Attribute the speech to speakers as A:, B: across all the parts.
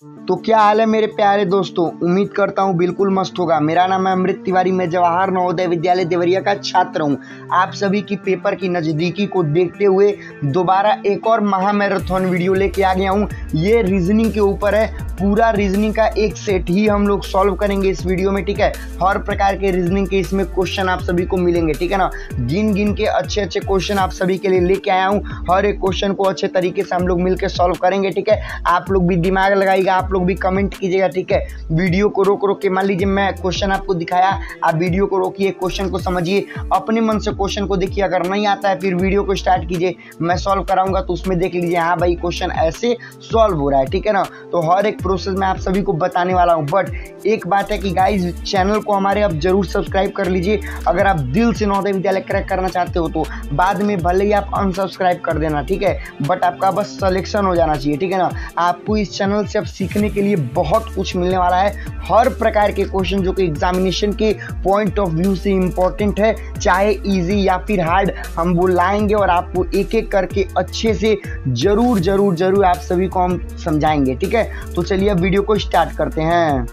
A: तो क्या हाल है मेरे प्यारे दोस्तों। उम्मीद करता हूँ बिल्कुल मस्त होगा। मेरा नाम है अमृत तिवारी, मैं जवाहर नवोदय विद्यालय देवरिया का छात्र हूँ। आप सभी की पेपर की नज़दीकी को देखते हुए दोबारा एक और महा मैराथन वीडियो लेके आ गया हूँ। ये रीजनिंग के ऊपर है। पूरा रीजनिंग का एक सेट ही हम लोग सॉल्व करेंगे इस वीडियो में, ठीक है। हर प्रकार के रीजनिंग के इसमें क्वेश्चन आप सभी को मिलेंगे, ठीक है ना। गिन गिन के अच्छे अच्छे क्वेश्चन आप सभी के लिए लेके आया हूँ। हर एक क्वेश्चन को अच्छे तरीके से हम लोग मिलकर सॉल्व करेंगे, ठीक है। आप लोग भी दिमाग लगाइएगा, आप लोग भी कमेंट कीजिएगा, ठीक है। वीडियो को रोक रोक के, मान लीजिए मैं क्वेश्चन आपको दिखाया, आप वीडियो को रोकिए, क्वेश्चन को समझिए, अपने मन से क्वेश्चन को देखिए। अगर नहीं आता है फिर वीडियो को स्टार्ट कीजिए, मैं सॉल्व कराऊंगा तो उसमें देख लीजिए हाँ भाई क्वेश्चन ऐसे सॉल्व हो रहा है, ठीक है ना। तो हर एक प्रोसेस मैं आप सभी को बताने वाला हूँ। बट एक बात है कि गाइज चैनल को हमारे अब जरूर सब्सक्राइब कर लीजिए। अगर आप दिल से नवोदय विद्यालय क्रैक करना चाहते हो तो बाद में भले ही आप अनसब्सक्राइब कर देना, ठीक है। बट आपका बस सिलेक्शन हो जाना चाहिए, ठीक है ना। आपको इस चैनल से अब सीखने के लिए बहुत कुछ मिलने वाला है। हर प्रकार के क्वेश्चन जो कि एग्जामिनेशन के पॉइंट ऑफ व्यू से इंपॉर्टेंट है, चाहे इजी या फिर हार्ड, हम वो लाएंगे और आपको एक एक करके अच्छे से जरूर जरूर जरूर आप सभी को हम समझाएंगे, ठीक है। तो चलिए अब वीडियो को स्टार्ट करते हैं।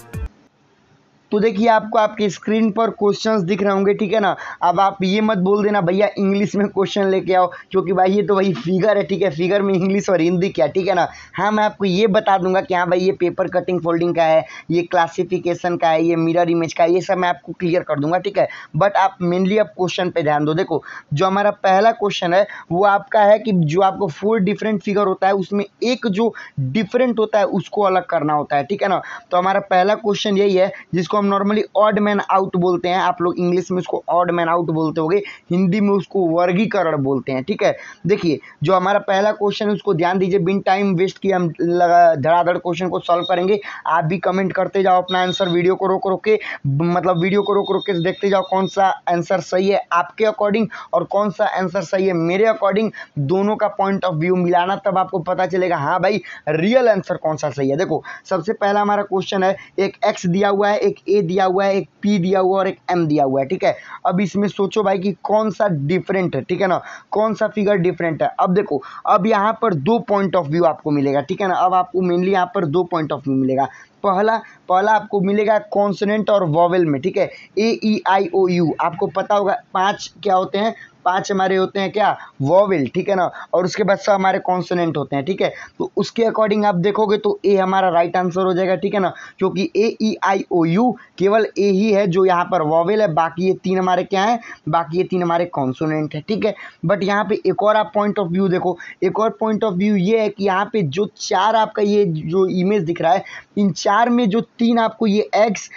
A: तो देखिए आपको आपके स्क्रीन पर क्वेश्चंस दिख रहे होंगे, ठीक है ना। अब आप ये मत बोल देना भैया इंग्लिश में क्वेश्चन लेके आओ, क्योंकि भाई ये तो वही फिगर है, ठीक है। फिगर में इंग्लिश और हिंदी क्या, ठीक है ना। हाँ मैं आपको ये बता दूंगा कि हाँ भाई ये पेपर कटिंग फोल्डिंग का है, ये क्लासिफिकेशन का है, ये मिरर इमेज का है, ये सब मैं आपको क्लियर कर दूंगा, ठीक है। बट आप मेनली अब क्वेश्चन पे ध्यान दो। देखो जो हमारा पहला क्वेश्चन है वो आपका है कि जो आपको 4 डिफरेंट फिगर होता है उसमें एक जो डिफरेंट होता है उसको अलग करना होता है, ठीक है ना। तो हमारा पहला क्वेश्चन यही है जिसको हम नॉर्मली ऑड मैन आउट बोलते हैं। आप लोग इंग्लिश में उसको ऑड मैन आउट बोलते होंगे, हिंदी में उसको वर्गीकरण बोलते हैं, ठीक है। देखिए जो हमारा पहला क्वेश्चन है उसको ध्यान दीजिए, बिन टाइम वेस्ट किए हम धड़ाधड़ क्वेश्चन को सॉल्व करेंगे। आप भी कमेंट करते जाओ अपना आंसर, वीडियो को रोक रोक के, मतलब वीडियो को रोक रोक के देखते जाओ कौन सा आंसर सही है आपके अकॉर्डिंग और कौन सा आंसर सही है मेरे अकॉर्डिंग। दोनों का पॉइंट ऑफ व्यू मिलाना, तब आपको पता चलेगा हाँ भाई रियल आंसर कौन सा सही है। देखो सबसे पहला हमारा क्वेश्चन है, एक एक्स दिया हुआ है, एक ए दिया हुआ है, एक पी दिया हुआ है और एक एम दिया हुआ है, ठीक है। अब इसमें सोचो भाई कि कौन सा डिफरेंट है, ठीक है ना, कौन सा फिगर डिफरेंट है। अब देखो अब यहाँ पर 2 पॉइंट ऑफ व्यू आपको मिलेगा, ठीक है ना। अब आपको मेनली यहाँ पर 2 पॉइंट ऑफ व्यू मिलेगा। पहला आपको मिलेगा कॉन्सोनेंट और वॉवेल में, ठीक है। ए ई आई ओ यू आपको पता होगा 5 क्या होते हैं, 5 हमारे होते हैं क्या, वॉवेल, ठीक है ना। और उसके बाद सब हमारे कॉन्सोनेंट होते हैं, ठीक है। तो उसके अकॉर्डिंग आप देखोगे तो ए हमारा राइट आंसर हो जाएगा, ठीक है ना, क्योंकि ए ई आई ओ यू केवल ए ही है जो यहाँ पर वॉवेल है, बाकी ये 3 हमारे क्या है, बाकी ये 3 हमारे कॉन्सोनेंट है, ठीक है। बट यहाँ पे एक और आप पॉइंट ऑफ व्यू देखो, एक और पॉइंट ऑफ व्यू ये है कि यहाँ पे जो 4 आपका ये जो इमेज दिख रहा है, इन 4 में जो 3 आपको ये एक्स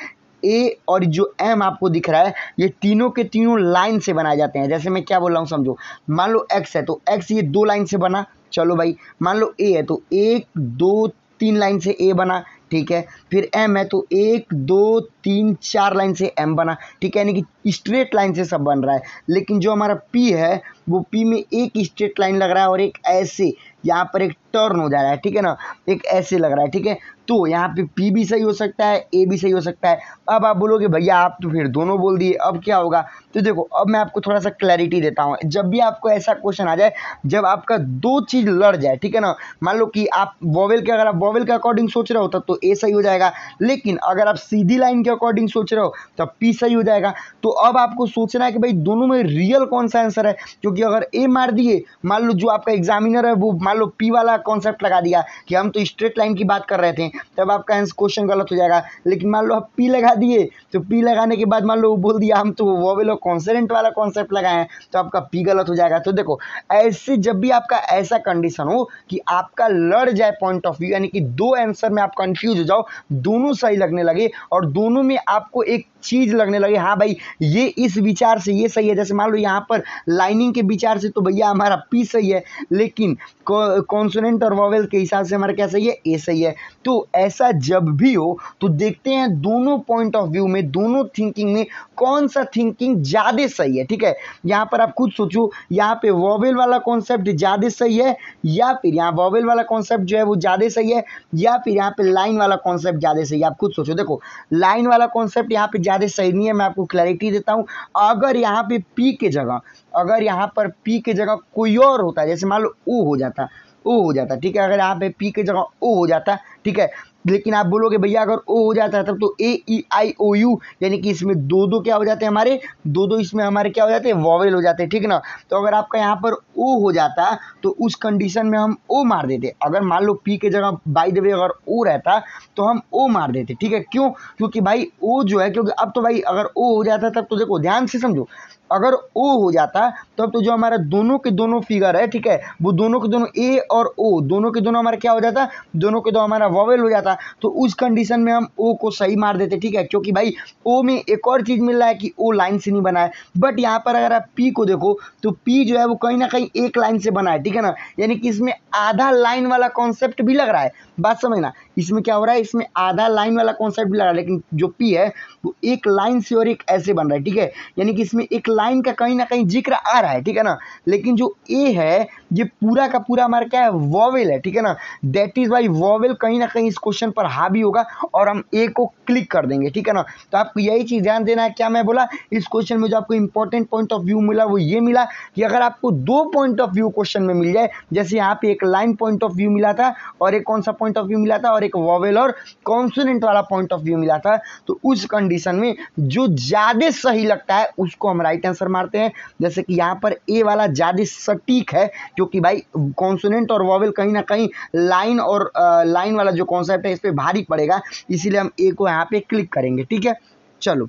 A: ए और जो एम आपको दिख रहा है, ये तीनों के तीनों लाइन से बनाए जाते हैं। जैसे मैं क्या बोल रहा हूँ समझो, मान लो एक्स है तो एक्स ये 2 लाइन से बना, चलो भाई। मान लो ए है तो 1 2 3 लाइन से ए बना, ठीक है। फिर एम है तो 1 2 3 4 लाइन से एम बना, ठीक है, यानी कि स्ट्रेट लाइन से सब बन रहा है। लेकिन जो हमारा पी है वो पी में एक स्ट्रेट लाइन लग रहा है और एक ऐसे यहाँ पर एक टर्न हो जा रहा है, ठीक है ना, एक ऐसे लग रहा है, ठीक है। तो यहाँ पे पी भी सही हो सकता है, ए भी सही हो सकता है। अब आप बोलोगे भैया आप तो फिर दोनों बोल दिए, अब क्या होगा। तो देखो अब मैं आपको थोड़ा सा क्लैरिटी देता हूँ। जब भी आपको ऐसा क्वेश्चन आ जाए जब आपका 2 चीज़ लड़ जाए, ठीक है ना, मान लो कि आप वॉवेल के, अगर आप वॉवेल के अकॉर्डिंग सोच रहे हो तब तो ए सही हो जाएगा, लेकिन अगर आप सीधी लाइन के अकॉर्डिंग सोच रहे हो तब पी सही हो जाएगा। तो अब आपको सोचना है कि भाई दोनों में रियल कौन सा आंसर है, क्योंकि अगर ए मार दिए, मान लो जो आपका एग्जामिनर है वो मान लो पी वाला कॉन्सेप्ट लगा दिया कि हम तो स्ट्रेट लाइन की बात कर रहे थे, तब आपका क्वेश्चन गलत हो जाएगा। लेकिन मान लो आप पी लगा दिए तो पी लगाने के बाद मान लो वो बोल दिया हम तो वॉवेल और कॉन्सोनेंट वाला कॉन्सेप्ट लगाए हैं, तो आपका पी गलत हो जाएगा। तो देखो ऐसे जब भी आपका ऐसा कंडीशन हो कि आपका लड़ जाए पॉइंट ऑफ व्यू, यानी कि 2 आंसर में आप कंफ्यूज हो जाओ, दोनों सही लगने लगे और दोनों में आपको एक चीज लगने लगे हाँ भाई ये इस विचार से ये सही है, जैसे मान लो यहाँ पर लाइनिंग के विचार से तो भैया हमारा पी सही है, लेकिन कॉन्सोनेंट और वॉवेल के हिसाब से हमारा क्या सही है, ए सही है। तो ऐसा जब भी हो तो देखते हैं दोनों पॉइंट ऑफ व्यू में, दोनों थिंकिंग में कौन सा थिंकिंग ज़्यादा सही है, ठीक है। यहाँ पर आप खुद सोचो, यहाँ पे वॉवेल वाला कॉन्सेप्ट ज़्यादा सही है या फिर यहाँ वॉवेल वाला कॉन्सेप्ट जो है वो ज़्यादा सही है, या फिर यहाँ पे लाइन वाला कॉन्सेप्ट ज़्यादा सही है। आप खुद सोचो। देखो लाइन वाला कॉन्सेप्ट यहाँ पे ज़्यादा सही नहीं है, मैं आपको क्लैरिटी देता हूँ। अगर यहाँ पे पी के जगह, अगर यहाँ पर पी के जगह कोई और होता है, जैसे मान लो ओ हो जाता, ठीक है, अगर यहाँ पे पी की जगह ओ हो जाता, ठीक है, लेकिन आप बोलोगे भैया अगर ओ हो जाता है तब तो ए ई आई ओ यू, यानी कि इसमें दो दो क्या हो जाते हैं हमारे, दो दो इसमें हमारे क्या हो जाते हैं, वॉवेल हो जाते हैं, ठीक है ना। तो अगर आपका यहाँ पर ओ हो जाता तो उस कंडीशन में हम ओ मार देते। अगर मान लो पी के जगह बाय द वे अगर ओ रहता तो हम ओ मार देते, ठीक है। क्यों? क्योंकि भाई ओ जो है, क्योंकि अब तो भाई अगर ओ हो जाता तब तो देखो ध्यान से समझो, अगर ओ हो जाता तब तो जो हमारा दोनों के दोनों फिगर है, ठीक है, वो दोनों के दोनों ए और ओ दोनों के दोनों हमारा क्या हो जाता, दोनों के दो हमारा वॉवेल हो जाता। तो उस कंडीशन में हम ओ को सही मार देते, ठीक है, क्योंकि भाई ओ में एक और चीज़ मिल रहा है कि ओ लाइन से नहीं बना है। बट यहाँ पर अगर आप पी को देखो तो पी जो है वो कहीं ना कहीं एक लाइन से बना है, ठीक है ना, यानी कि इसमें आधा लाइन वाला कॉन्सेप्ट भी लग रहा है। बात समझना, इसमें क्या हो रहा है, इसमें आधा लाइन वाला कॉन्सेप्ट भी लग रहा है, लेकिन जो पी है वो एक लाइन से और एक ऐसे बन रहा है, ठीक है, यानी कि इसमें एक लाइन का कहीं ना कहीं जिक्र आ रहा है, ठीक है ना। लेकिन जो ए है ये पूरा का पूरा हमारा क्या है, वॉवेल है, ठीक है ना। दैट इज वाई वॉवेल कहीं ना कहीं इस क्वेश्चन पर हावी होगा और हम ए को क्लिक कर देंगे, ठीक है ना। तो आपको यही चीज ध्यान देना है। क्या मैं बोला, इस क्वेश्चन में जो आपको इंपॉर्टेंट पॉइंट ऑफ व्यू मिला वो ये मिला कि अगर आपको दो पॉइंट ऑफ व्यू क्वेश्चन में मिल जाए, जैसे यहाँ पे एक लाइन पॉइंट ऑफ व्यू मिला था और एक कौन सा पॉइंट ऑफ व्यू मिला था, और एक वॉवेल और कॉन्सोनेंट वाला पॉइंट ऑफ व्यू मिला था, तो उस कंडीशन में जो ज्यादा सही लगता है उसको हम राइट आंसर मारते हैं। जैसे कि यहाँ पर ए वाला ज्यादा सटीक है, क्योंकि भाई कॉन्सोनेंट और वॉवेल कहीं ना कहीं लाइन और लाइन वाला जो कॉन्सेप्ट है इस पे भारी पड़ेगा, इसीलिए हम ए को यहाँ पे क्लिक करेंगे, ठीक है। चलो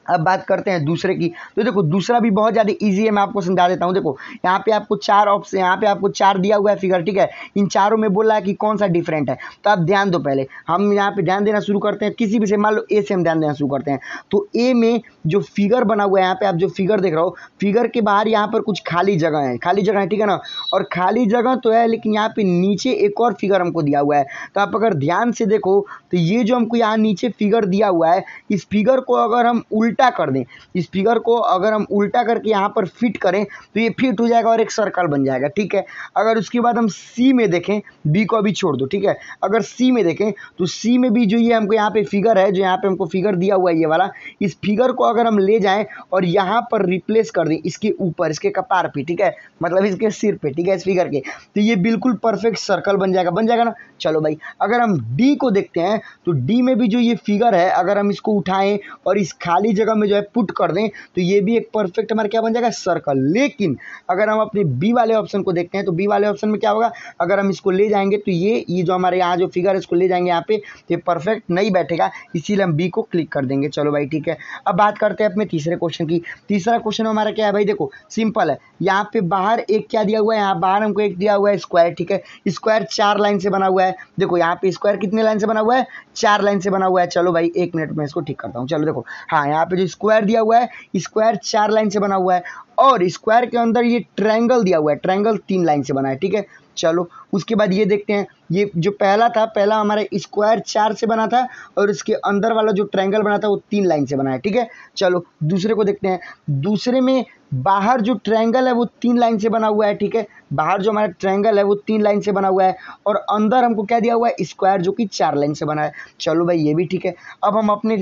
A: अब बात करते हैं दूसरे की। तो देखो दूसरा भी बहुत ज़्यादा इजी है, मैं आपको समझा देता हूँ। देखो यहाँ पे आपको चार ऑप्शन, यहाँ पे आपको चार दिया हुआ है फिगर, ठीक है, इन चारों में बोला है कि कौन सा डिफरेंट है। तो आप ध्यान दो, पहले हम यहाँ पे ध्यान देना शुरू करते हैं किसी भी से, मान लो ए से हम ध्यान देना शुरू करते हैं। तो ए में जो फिगर बना हुआ है, यहाँ पे आप जो फिगर देख रहे हो, फिगर के बाहर यहाँ पर कुछ खाली जगह है, खाली जगह है, ठीक है ना। और खाली जगह तो है, लेकिन यहाँ पे नीचे एक और फिगर हमको दिया हुआ है। तो आप अगर ध्यान से देखो तो ये जो हमको यहाँ नीचे फिगर दिया हुआ है, इस फिगर को अगर हम उल्टा कर दें, इस फिगर को अगर हम उल्टा करके यहाँ पर फिट करें तो ये फिट हो जाएगा और एक सर्कल बन जाएगा, ठीक है। अगर उसके बाद हम सी में देखें, बी को अभी छोड़ दो, ठीक है, अगर सी में देखें तो सी में भी जो ये हमको यहाँ पे फिगर है, जो यहाँ पे हमको फिगर दिया हुआ है ये वाला, इस फिगर को अगर हम ले जाएं और यहाँ पर रिप्लेस कर दें इसके ऊपर, इसके कपार पे, ठीक है, मतलब इसके सिर पे, ठीक है, इस फिगर के, तो ये बिल्कुल परफेक्ट सर्कल बन जाएगा, बन जाएगा ना। चलो भाई अगर हम डी को देखते हैं तो डी में भी जो ये फिगर है, अगर हम इसको उठाएं और इस खाली जगह में जो है पुट कर दें तो ये भी एक परफेक्ट हमारा क्या बन जाएगा, सर्कल। लेकिन अगर हम अपने बी वाले ऑप्शन को देखते हैं तो बी वाले ऑप्शन में क्या होगा, अगर हम इसको ले जाएंगे तो ये जो हमारे यहाँ जो फिगर है इसको ले जाएंगे यहाँ पे, तो ये परफेक्ट नहीं बैठेगा, इसीलिए हम बी को क्लिक कर देंगे। चलो भाई ठीक है, अब बात करते हैं अपने तीसरे क्वेश्चन की। तीसरा क्वेश्चन हमारा क्या है भाई, देखो सिंपल है, यहाँ पे बाहर एक क्या दिया हुआ है, यहाँ बाहर हमको एक दिया हुआ है स्क्वायर, ठीक है, स्क्वायर चार लाइन से बना हुआ है। देखो यहाँ पे स्क्वायर कितने लाइन से बना हुआ है, चार लाइन से बना हुआ है। चलो भाई एक मिनट में इसको ठीक करता हूँ। चलो देखो, हाँ यहाँ पे जो स्क्वायर दिया हुआ है, स्क्वायर चार लाइन से बना हुआ है, और स्क्वायर के अंदर ये ट्रायंगल दिया हुआ है, ट्रायंगल तीन लाइन से बना है, ठीक है। चलो उसके बाद ये देखते हैं, ये जो पहला था, पहला हमारा स्क्वायर चार से बना था और इसके अंदर वाला जो ट्रायंगल बना था वो तीन लाइन से बना है, ठीक है। चलो दूसरे को देखते हैं, दूसरे में बाहर जो ट्रायंगल है वो तीन लाइन से बना हुआ है, ठीक है, बाहर जो हमारा ट्रायंगल है वो तीन लाइन से बना हुआ है, और अंदर हमको क्या दिया हुआ है, स्क्वायर जो कि चार लाइन से बना है। चलो भाई ये भी ठीक है। अब हम अपने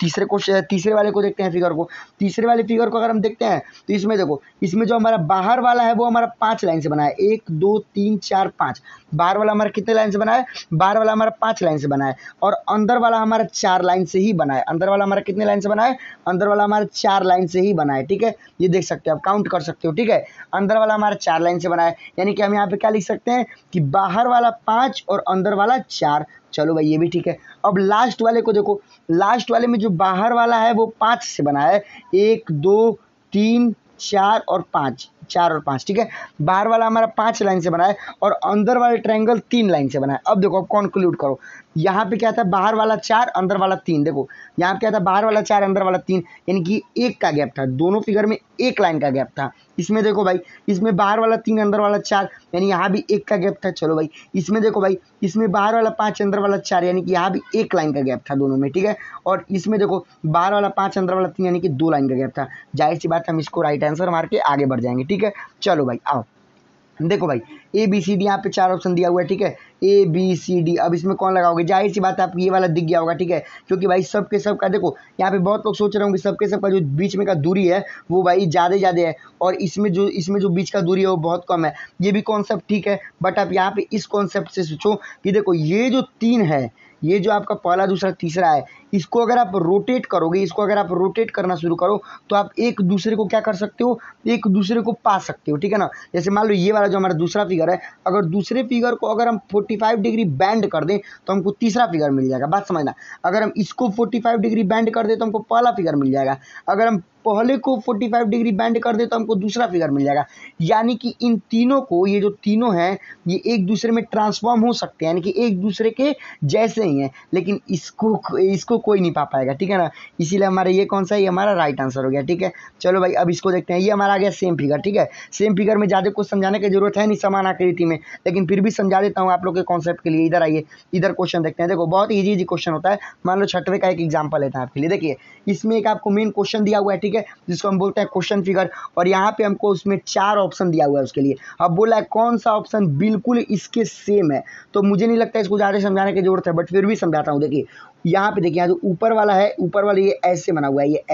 A: तीसरे वाले को देखते हैं, फिगर को। तीसरे वाले फिगर को अगर हम देखते हैं तो इसमें देखो, इसमें जो हमारा बाहर वाला है वो हमारा पाँच लाइन से बना है, एक दो तीन चार पाँच। बाहर वाला हमारा कितने लाइन से बना है, बाहर वाला हमारा पाँच लाइन से बना है, और अंदर वाला हमारा चार लाइन से ही बना है। अंदर वाला हमारा कितने लाइन से बना है, अंदर वाला हमारा चार लाइन से ही बना है, ठीक है, ये देख सकते हो आप, काउंट कर सकते हो, ठीक है। अंदर वाला हमारा चार लाइन से बना है, यानी कि हम यहाँ पे क्या लिख सकते हैं कि बाहर वाला पाँच और अंदर वाला चार। चलो भाई ये भी ठीक है। अब लास्ट वाले को देखो, लास्ट वाले में जो बाहर वाला है वो पाँच से बना है, एक दो तीन चार और पाँच, चार और पाँच, ठीक है। बाहर वाला हमारा पाँच लाइन से बना है और अंदर वाले ट्रायंगल तीन लाइन से बना है। अब देखो, अब कंक्लूड करो, यहाँ पे क्या था, बाहर वाला चार अंदर वाला तीन। देखो यहाँ पे क्या था, बाहर वाला चार अंदर वाला तीन, यानी कि एक का गैप था, दोनों फिगर में एक लाइन का गैप था। इसमें देखो भाई, इसमें बाहर वाला तीन अंदर वाला चार, यानी यहाँ भी एक का गैप था। चलो भाई इसमें देखो भाई, इसमें बाहर वाला पाँच अंदर वाला चार, यानी कि यहाँ भी एक लाइन का गैप था दोनों में, ठीक है। और इसमें देखो बाहर वाला पाँच अंदर वाला तीन, यानी कि दो लाइन का गैप था। जाहिर सी बात, हम इसको राइट आंसर मार के आगे बढ़ जाएंगे, ठीक है। चलो भाई आओ देखो भाई, ए बी सी डी यहाँ पे चार ऑप्शन दिया हुआ है, ठीक है, ए बी सी डी। अब इसमें कौन लगाओगे, जाहिर सी बात है आपको ये वाला दिख गया होगा, ठीक है, क्योंकि भाई सबके सब का देखो, यहाँ पे बहुत लोग सोच रहे होंगे सबके सब का जो बीच में का दूरी है वो भाई ज़्यादा है, और इसमें जो बीच का दूरी है वो बहुत कम है। ये भी कॉन्सेप्ट ठीक है, बट आप यहाँ पे इस कॉन्सेप्ट से सोचो कि देखो ये जो तीन है, ये जो आपका पहला दूसरा तीसरा है, इसको अगर आप रोटेट करोगे, इसको अगर आप रोटेट करना शुरू करो तो आप एक दूसरे को क्या कर सकते हो, एक दूसरे को पा सकते हो, ठीक है ना। जैसे मान लो ये वाला जो हमारा दूसरा फिगर है, अगर दूसरे फिगर को अगर हम 45 डिग्री बैंड कर दें तो हमको तीसरा फिगर मिल जाएगा, बात समझना। अगर हम इसको 45 डिग्री बैंड कर दें तो हमको पहला फिगर मिल जाएगा, अगर हम पहले को 45 डिग्री बैंड कर दे तो हमको दूसरा फिगर मिल जाएगा। यानी कि इन तीनों को, ये जो तीनों हैं, ये एक दूसरे में ट्रांसफॉर्म हो सकते हैं, यानी कि एक दूसरे के जैसे ही हैं, लेकिन इसको कोई नहीं पा पाएगा, ठीक है ना। इसीलिए हमारा ये कौन सा है, ये हमारा राइट आंसर हो गया, ठीक है। चलो भाई अब इसको देखते हैं, ये हमारा आ गया सेम फिगर, ठीक है। सेम फिगर में ज़्यादा कुछ समझाने की जरूरत है नहीं समान आकृति में, लेकिन फिर भी समझा देता हूँ आप लोग के कॉन्सेप्ट के लिए। इधर आइए, इधर क्वेश्चन देखते हैं। देखो बहुत ईजी क्वेश्चन होता है। मान लो 6वें का एक एग्जाम्पल लेते हैं आपके लिए। देखिए इसमें एक आपको मेन क्वेश्चन दिया हुआ है, ठीक है, जिसको हम बोलते हैं क्वेश्चन फिगर, और यहाँ पे हमको उसमें 4 ऑप्शन दिया हुआ है उसके लिए। अब बोला है कौन सा ऑप्शन बिल्कुल इसके सेम है, तो मुझे नहीं लगता इसको ज़्यादा समझाने की जरूरत है, बट फिर भी समझाता हूँ। देखिए यहाँ पे देखिए, यहाँ जो ऊपर वाला है, ऊपर वाला ये ऐसे बना हुआ है, ये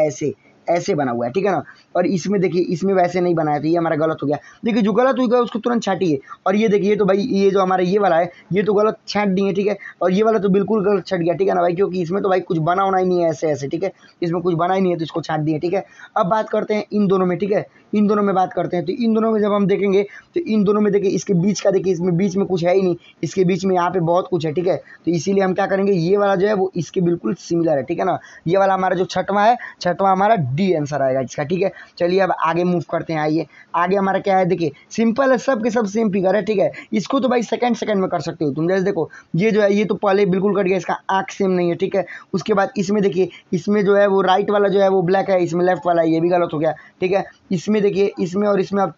A: ऐसे बना हुआ है, ठीक है ना। और इसमें देखिए, इसमें वैसे नहीं बनाया, तो ये हमारा गलत हो गया। देखिए जो गलत हो गया उसको तुरंत छाटिए। और ये देखिए, तो भाई ये जो हमारा ये वाला है, ये तो गलत छाट दिए, ठीक है। और ये वाला तो बिल्कुल गलत छट गया, ठीक है ना भाई, क्योंकि इसमें तो भाई कुछ बना होना ही नहीं है, ऐसे, ठीक है। इसमें कुछ बना ही नहीं है तो इसको छाट दिए, ठीक है। अब बात करते हैं इन दोनों में, ठीक है, इन दोनों में बात करते हैं। तो इन दोनों में जब हम देखेंगे तो इन दोनों में देखिए, इसके बीच का देखिए, इसमें बीच में कुछ है ही नहीं, इसके बीच में यहाँ पे बहुत कुछ है, ठीक है। तो इसीलिए हम क्या करेंगे, ये वाला जो है वो इसके बिल्कुल सिमिलर है, ठीक है ना। ये वाला हमारा जो छठवां है, छठवां हमारा डी आंसर आएगा इसका, ठीक है। चलिए अब आगे मूव करते हैं। आइए आगे हमारा क्या है, देखिए सिंपल है, सब के सब सेम फिगर है, ठीक है। इसको तो भाई सेकंड में कर सकते हो तुम। जैसे देखो ये जो है, ये तो पहले बिल्कुल कट गया, इसका आंख सेम नहीं है, ठीक है। उसके बाद इसमें देखिए, इसमें जो है वो राइट वाला जो है वो ब्लैक है, इसमें लेफ्ट वाला है, ये भी गलत हो गया, ठीक है। इसमें देखिए, इसमें और इसमें अब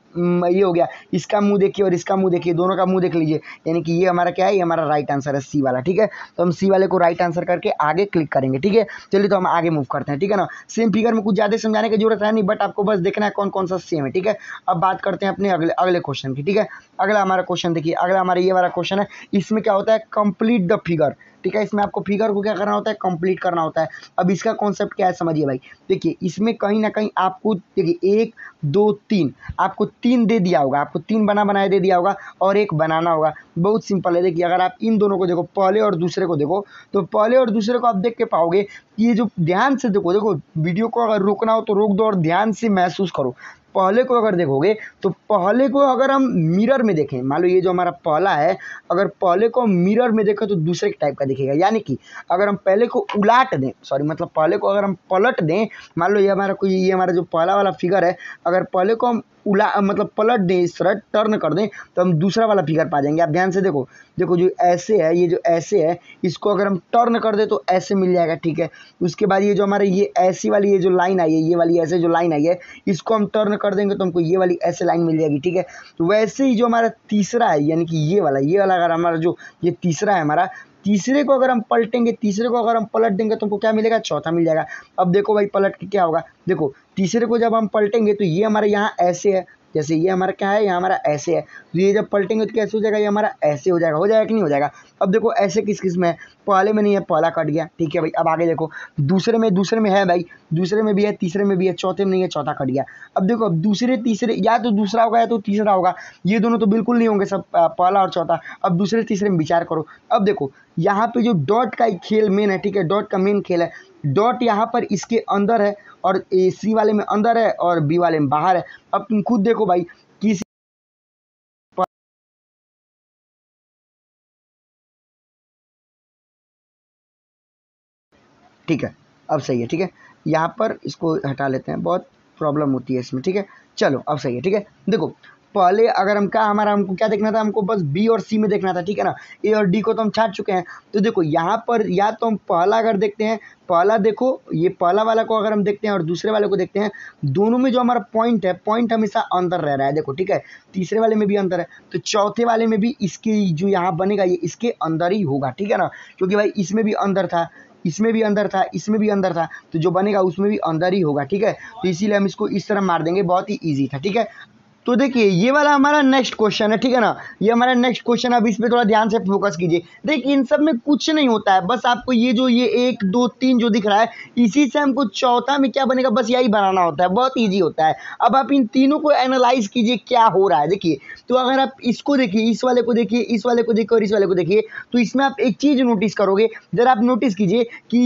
A: ये हो गया, इसका मुंह देखिए और इसका मुंह देखिए, दोनों का मुंह देख लीजिए, यानी कि ये हमारा क्या है, ये हमारा राइट आंसर है, सी वाला, ठीक है। तो हम सी वाले को राइट आंसर करके आगे क्लिक करेंगे, ठीक है। चलिए तो हम आगे मूव करते हैं, ठीक है ना। सेम फिगर में कुछ ज़्यादा समझाने की जरूरत है नहीं, बट आपको बस देखना है कौन कौन सा सेम है, ठीक है। अब बात करते हैं अपने अगले क्वेश्चन की, ठीक है। अगला हमारा क्वेश्चन देखिए, अगला हमारा ये वाला क्वेश्चन है। इसमें क्या होता है, कंप्लीट द फिगर, ठीक है। इसमें आपको फिगर को क्या करना होता है, कंप्लीट करना होता है। अब इसका कॉन्सेप्ट क्या है समझिए भाई। देखिए इसमें कहीं ना कहीं आपको, देखिए 1 2 3, आपको 3 दे दिया होगा, आपको 3 बनाया दे दिया होगा और एक बनाना होगा। बहुत सिंपल है। देखिए अगर आप इन दोनों को देखो, पहले और दूसरे को देखो, तो पहले और दूसरे को आप देख के पाओगे, ये जो ध्यान से देखो वीडियो को अगर रोकना हो तो रोक दो और ध्यान से महसूस करो। पहले को अगर देखोगे तो पहले को अगर हम मिरर में देखें, मान लो ये जो हमारा पहला है, अगर पहले को मिरर में देखें तो दूसरे टाइप का दिखेगा। यानी कि अगर हम पहले को उलाट दें, सॉरी मतलब पहले को अगर हम पलट दें, मान लो ये हमारा जो पहला वाला फिगर है, अगर पहले को हम मतलब पलट दें, इस तरह टर्न कर दें, तो हम दूसरा वाला फिगर पा जाएंगे। आप ध्यान से देखो जो ऐसे है, ये जो ऐसे है, इसको अगर हम टर्न कर दे तो ऐसे मिल जाएगा, ठीक है। उसके बाद ये जो हमारे ये ऐसी वाली ये जो लाइन आई है, ये वाली ऐसे जो लाइन आई है, इसको हम टर्न कर देंगे तो हमको ये वाली ऐसे लाइन मिल जाएगी, ठीक है। तो वैसे ही जो हमारा तीसरा है, यानी कि ये वाला अगर हमारा जो ये तीसरा है हमारा, तीसरे को अगर हम पलटेंगे, तीसरे को अगर हम पलट देंगे तो हमको क्या मिलेगा, चौथा मिल जाएगा। अब देखो भाई पलट के क्या होगा, देखो तीसरे को जब हम पलटेंगे तो ये हमारे यहाँ ऐसे है, जैसे ये हमारा क्या है, यहाँ हमारा ऐसे है, तो ये जब पलटेंगे तो कैसे हो जाएगा, ये हमारा ऐसे हो जाएगा कि नहीं हो जाएगा। अब देखो ऐसे किस में है, पहले में नहीं है, पहला कट गया, ठीक है भाई। अब आगे देखो, दूसरे में है भाई, दूसरे में भी है, तीसरे में भी है, चौथे में नहीं है, चौथा कट गया। अब देखो, अब दूसरे तीसरे, या तो दूसरा होगा या तो तीसरा होगा, ये दोनों तो बिल्कुल नहीं होंगे, सब पहला और चौथा। अब दूसरे तीसरे में विचार करो। अब देखो यहाँ पे जो डॉट का खेल मेन है, ठीक है, डॉट का मेन खेल है। डॉट यहाँ पर इसके अंदर है और सी वाले में अंदर है और बी वाले में बाहर है। अब तुम खुद देखो भाई, किसी ठीक है, अब सही है, ठीक है। यहाँ पर इसको हटा लेते हैं, बहुत प्रॉब्लम होती है इसमें, ठीक है। चलो अब सही है, ठीक है। देखो पहले अगर हमको क्या देखना था, हमको बस बी और सी में देखना था, ठीक है ना। ए और डी को तो हम छाट चुके हैं। तो देखो यहाँ पर या तो हम पहला अगर देखते हैं, पहला देखो, ये पहला वाला को अगर हम देखते हैं और दूसरे वाले को देखते हैं, दोनों में जो हमारा पॉइंट है, पॉइंट हमेशा अंदर रह रहा है, देखो, ठीक है। तीसरे वाले में भी अंदर है, तो चौथे वाले में भी इसकी जो यहाँ बनेगा, ये इसके अंदर ही होगा, ठीक है ना। क्योंकि भाई इसमें भी अंदर था, इसमें भी अंदर था, इसमें भी अंदर था, तो जो बनेगा उसमें भी अंदर ही होगा, ठीक है। तो इसीलिए हम इसको इस तरह मार देंगे, बहुत ही ईजी था, ठीक है। तो देखिए ये वाला हमारा नेक्स्ट क्वेश्चन है, ठीक है ना, ये हमारा नेक्स्ट क्वेश्चन। अब इस पे थोड़ा ध्यान से फोकस कीजिए। देखिए इन सब में कुछ नहीं होता है, बस आपको ये जो ये 1 2 3 जो दिख रहा है, इसी से हमको चौथा में क्या बनेगा बस यही बनाना होता है, बहुत ईजी होता है। अब आप इन तीनों को एनालाइज कीजिए क्या हो रहा है। देखिए तो अगर आप इसको देखिए, इस वाले को देखिए, इस वाले को देखिए और इस वाले को देखिए, तो इसमें आप एक चीज नोटिस करोगे, जरा आप नोटिस कीजिए कि